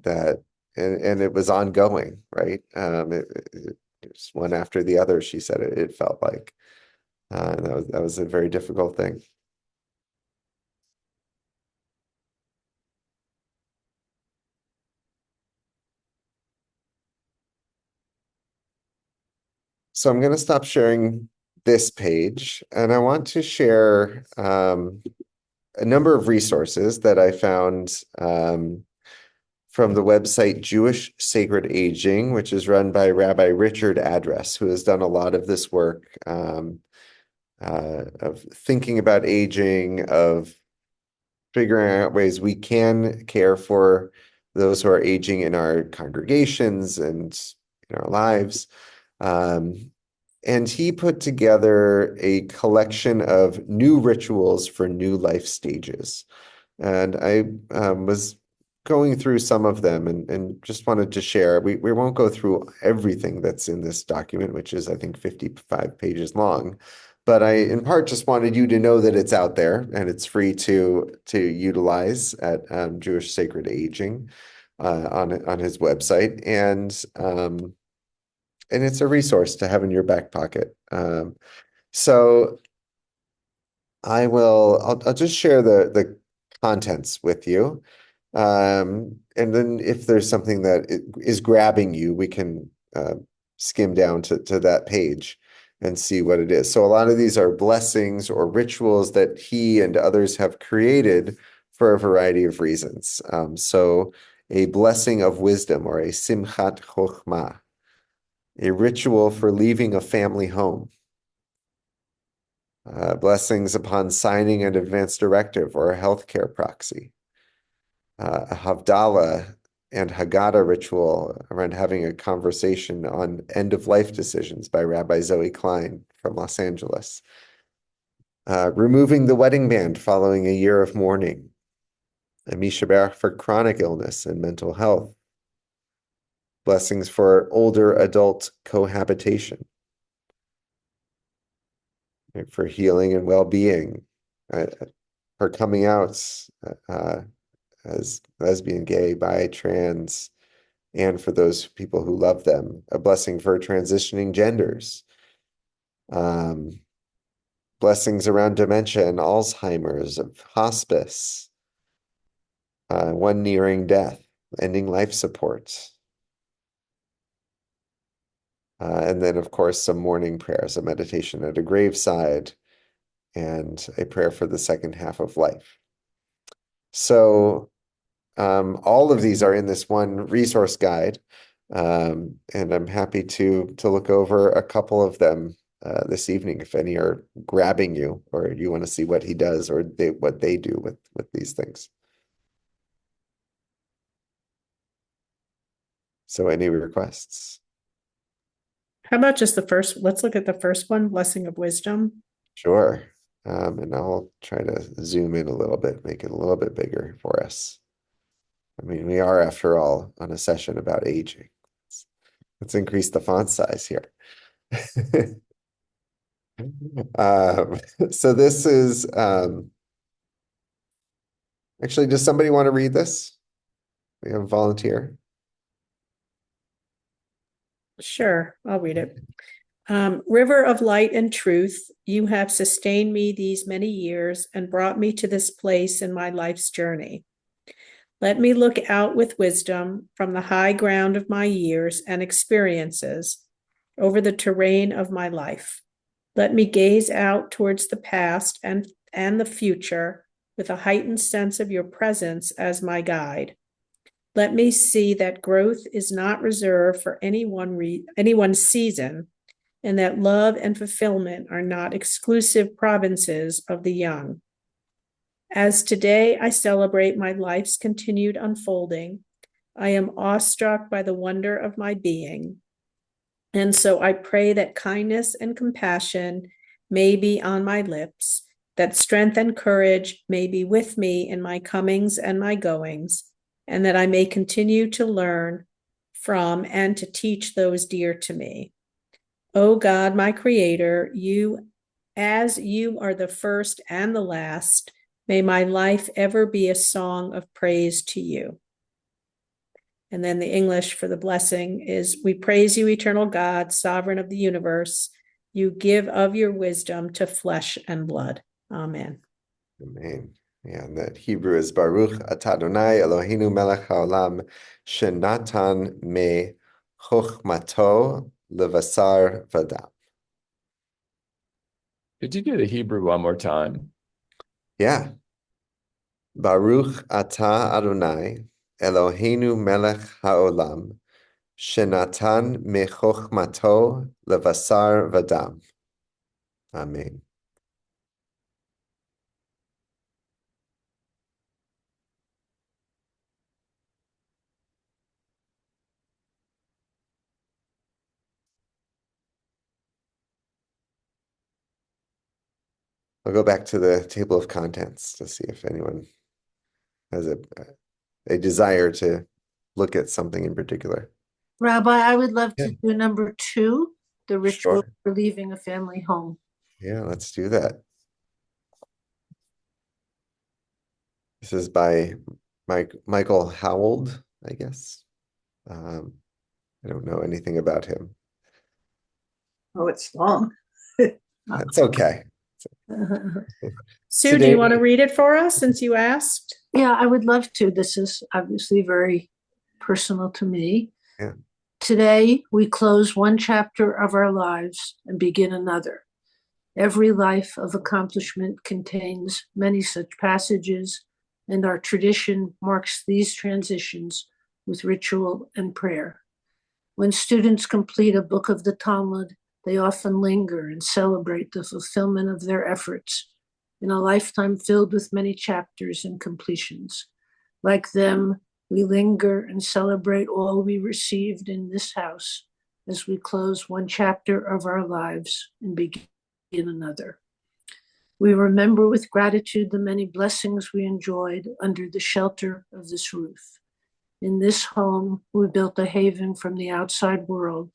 That and it was ongoing, right? It was one after the other. She said it felt like that was a very difficult thing. So I'm going to stop sharing this page, and I want to share a number of resources that I found from the website Jewish Sacred Aging, which is run by Rabbi Richard Address, who has done a lot of this work of thinking about aging, of figuring out ways we can care for those who are aging in our congregations and in our lives. And he put together a collection of new rituals for new life stages. And I was going through some of them and just wanted to share. We won't go through everything that's in this document, which is, I think, 55 pages long. But I, in part, just wanted you to know that it's out there and it's free to utilize at Jewish Sacred Aging on his website. And it's a resource to have in your back pocket. So I'll just share the contents with you. And then if there's something that is grabbing you, we can skim down to that page and see what it is. So a lot of these are blessings or rituals that he and others have created for a variety of reasons. So a blessing of wisdom, or a simchat chokhmah, a ritual for leaving a family home, blessings upon signing an advance directive or a healthcare proxy, a Havdalah and Haggadah ritual around having a conversation on end-of-life decisions by Rabbi Zoe Klein from Los Angeles, removing the wedding band following a year of mourning, a mishaber for chronic illness and mental health, blessings for older adult cohabitation, for healing and well-being, for coming out as lesbian, gay, bi, trans, and for those people who love them, a blessing for transitioning genders, blessings around dementia and Alzheimer's, of hospice, one nearing death, ending life support. And then, of course, some morning prayers, a meditation at a graveside, and a prayer for the second half of life. So all of these are in this one resource guide, and I'm happy to look over a couple of them this evening if any are grabbing you, or you want to see what he does or what they do with these things. So any requests? How about just the first? Let's look at the first one, blessing of wisdom. Sure. And I'll try to zoom in a little bit, make it a little bit bigger for us. I mean, we are, after all, on a session about aging. Let's increase the font size here. So this is, actually, does somebody want to read this? We have a volunteer. Sure, I'll read it. River of light and truth, you have sustained me these many years and brought me to this place in my life's journey. Let me look out with wisdom from the high ground of my years and experiences over the terrain of my life. Let me gaze out towards the past and the future with a heightened sense of your presence as my guide. Let me see that growth is not reserved for anyone's season, and that love and fulfillment are not exclusive provinces of the young. As today I celebrate my life's continued unfolding, I am awestruck by the wonder of my being. And so I pray that kindness and compassion may be on my lips, that strength and courage may be with me in my comings and my goings, and that I may continue to learn from and to teach those dear to me. O God, my Creator, as you are the first and the last, may my life ever be a song of praise to you. And then the English for the blessing is, we praise you, eternal God, sovereign of the universe. You give of your wisdom to flesh and blood. Amen. Amen. Yeah, and that Hebrew is Baruch atah Adonai Eloheinu melech haolam shenatan me chochmato levasar vadam. Could you do the Hebrew one more time? Yeah. Baruch atah Adonai Eloheinu melech haolam, shenatan mechochmato levasar vadam. Amen. I'll go back to the table of contents to see if anyone has a desire to look at something in particular. Rabbi, I would love Yeah. to do number 2, the ritual Sure. for leaving a family home. Yeah, let's do that. This is by Michael Howald, I guess. I don't know anything about him. Oh, it's long. That's okay. Sue, do Today, you want to read it for us since you asked? Yeah, I would love to. This is obviously very personal to me. Yeah. Today, we close one chapter of our lives and begin another. Every life of accomplishment contains many such passages, and our tradition marks these transitions with ritual and prayer. When students complete a book of the Talmud, they often linger and celebrate the fulfillment of their efforts in a lifetime filled with many chapters and completions. Like them, we linger and celebrate all we received in this house as we close one chapter of our lives and begin another. We remember with gratitude the many blessings we enjoyed under the shelter of this roof. In this home, we built a haven from the outside world.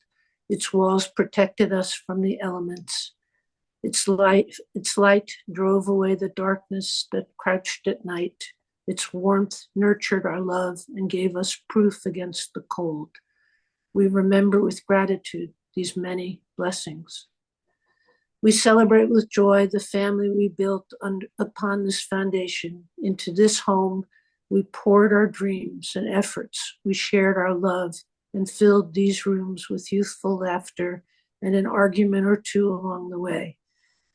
Its walls protected us from the elements. Its light drove away the darkness that crouched at night. Its warmth nurtured our love and gave us proof against the cold. We remember with gratitude these many blessings. We celebrate with joy the family we built upon this foundation. Into this home, we poured our dreams and efforts. We shared our love and filled these rooms with youthful laughter and an argument or two along the way.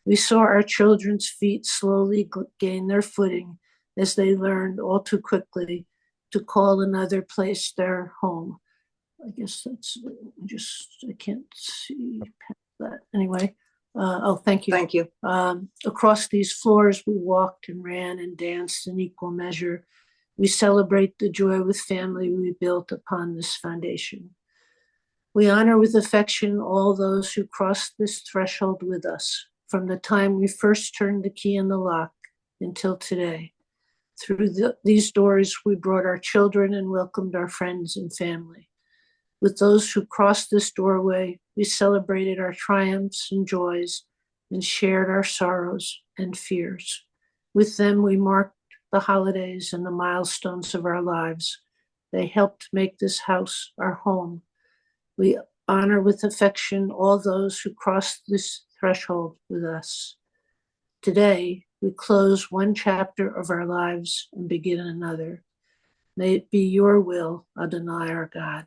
We saw our children's feet slowly gain their footing as they learned all too quickly to call another place their home. I guess I can't see past that. Anyway, thank you. Thank you. Across these floors, we walked and ran and danced in equal measure. We celebrate the joy with family we built upon this foundation. We honor with affection all those who crossed this threshold with us from the time we first turned the key in the lock until today. Through these doors, we brought our children and welcomed our friends and family. With those who crossed this doorway, we celebrated our triumphs and joys and shared our sorrows and fears. With them, we marked the holidays and the milestones of our lives. They helped make this house our home. We honor with affection all those who crossed this threshold with us. Today, we close one chapter of our lives and begin another. May it be your will, Adonai our God,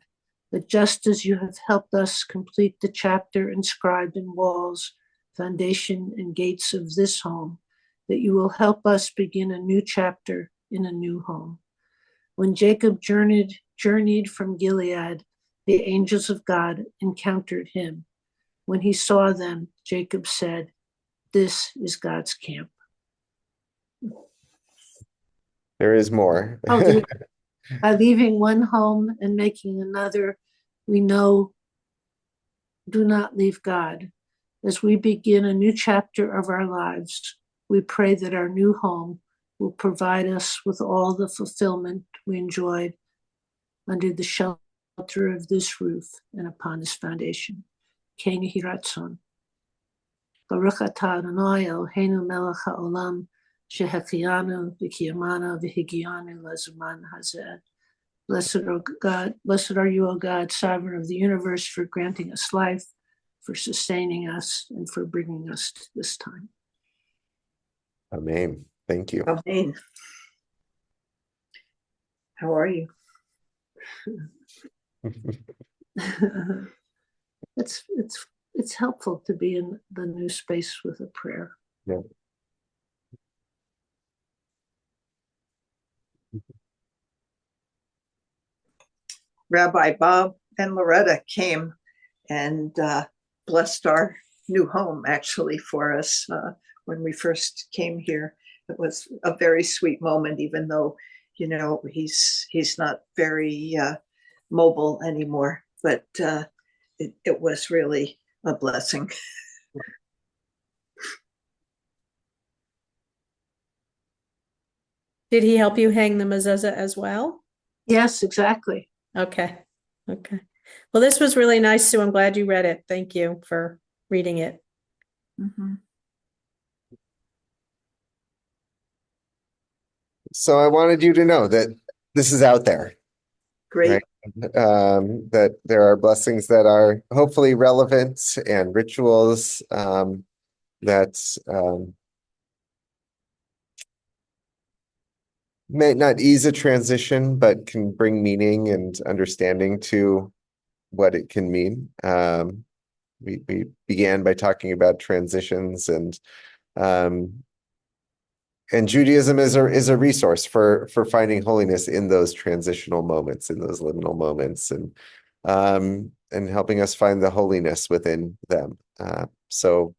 that just as you have helped us complete the chapter inscribed in walls, foundation, and gates of this home, that you will help us begin a new chapter in a new home. When Jacob journeyed from Gilead, the angels of God encountered him. When he saw them, Jacob said, "This is God's camp." there is more. By leaving one home and making another, we know do not leave God. As we begin a new chapter of our lives, we pray that our new home will provide us with all the fulfillment we enjoyed under the shelter of this roof and upon this foundation. Ken Yehi Ratzon. Baruch atah Adonai Eloheinu melech haolam shehechianu v'kiyamanu v'higianu lezaman hazeh. Blessed are you, O God, sovereign of the universe, for granting us life, for sustaining us, and for bringing us to this time. Amen. Thank you. Amen. How are you? It's helpful to be in the new space with a prayer. Yeah. Rabbi Bob and Loretta came and blessed our new home actually for us when we first came here. It was a very sweet moment, even though, you know, he's not very mobile anymore, but it was really a blessing. Did he help you hang the mezuzah as well? Yes, exactly. Okay. Okay. Well, this was really nice, Sue. I'm glad you read it. Thank you for reading it. Mm-hmm. So I wanted you to know that this is out there, Great. right? That there are blessings that are hopefully relevant and rituals that may not ease a transition, but can bring meaning and understanding to what it can mean. We began by talking about transitions, and Judaism is a resource for finding holiness in those transitional moments, in those liminal moments, and helping us find the holiness within them. So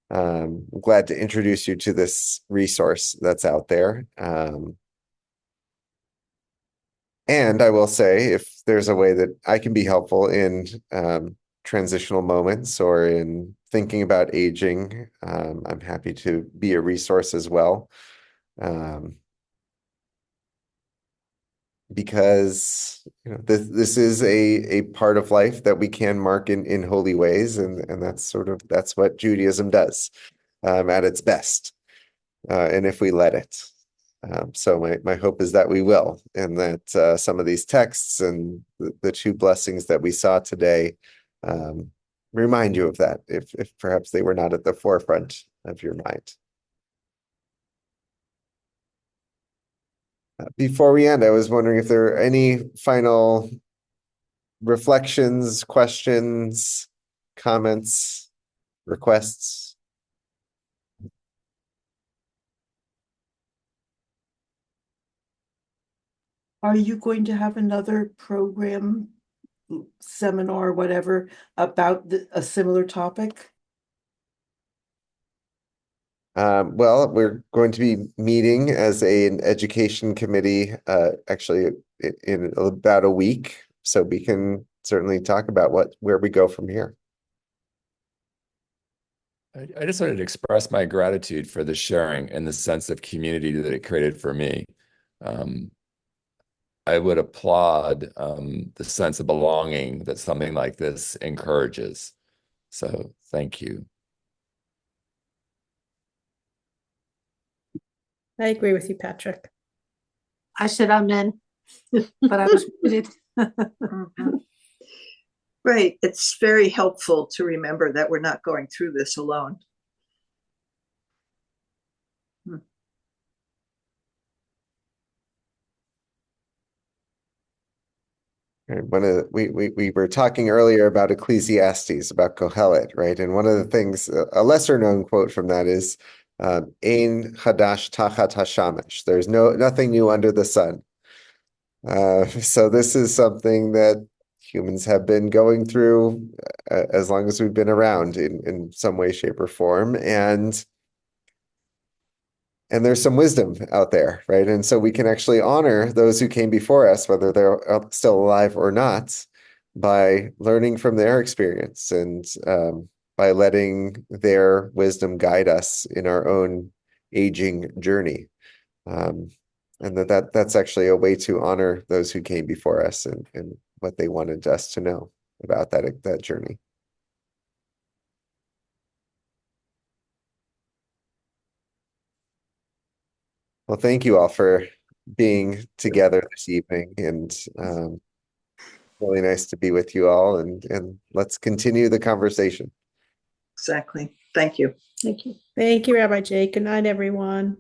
I'm glad to introduce you to this resource that's out there. And I will say, if there's a way that I can be helpful in transitional moments or in thinking about aging, I'm happy to be a resource as well. Because you know, this is a part of life that we can mark in holy ways, and that's what Judaism does at its best, and if we let it. So my hope is that we will, and that some of these texts and the two blessings that we saw today remind you of that, if perhaps they were not at the forefront of your mind. Before we end, I was wondering if there are any final reflections, questions, comments, requests. Are you going to have another program, seminar, whatever, about a similar topic? Well, we're going to be meeting as an education committee, actually in about a week, so we can certainly talk about where we go from here. I just wanted to express my gratitude for the sharing and the sense of community that it created for me. I would applaud the sense of belonging that something like this encourages. So thank you. I agree with you, Patrick. I said amen, but I was muted. Mm-hmm. Right. It's very helpful to remember that we're not going through this alone. We were talking earlier about Ecclesiastes, about Kohelet, right? And one of the things, a lesser known quote from that is, Ein Hadash Tachat Hashamesh. There's nothing new under the sun. So this is something that humans have been going through as long as we've been around in some way, shape, or form. And there's some wisdom out there, right? And so we can actually honor those who came before us, whether they're still alive or not, by learning from their experience and by letting their wisdom guide us in our own aging journey. And that's actually a way to honor those who came before us and what they wanted us to know about that journey. Well, thank you all for being together this evening, and really nice to be with you all, and let's continue the conversation. Exactly. Thank you. Thank you. Thank you, Rabbi Jake. Good night, everyone.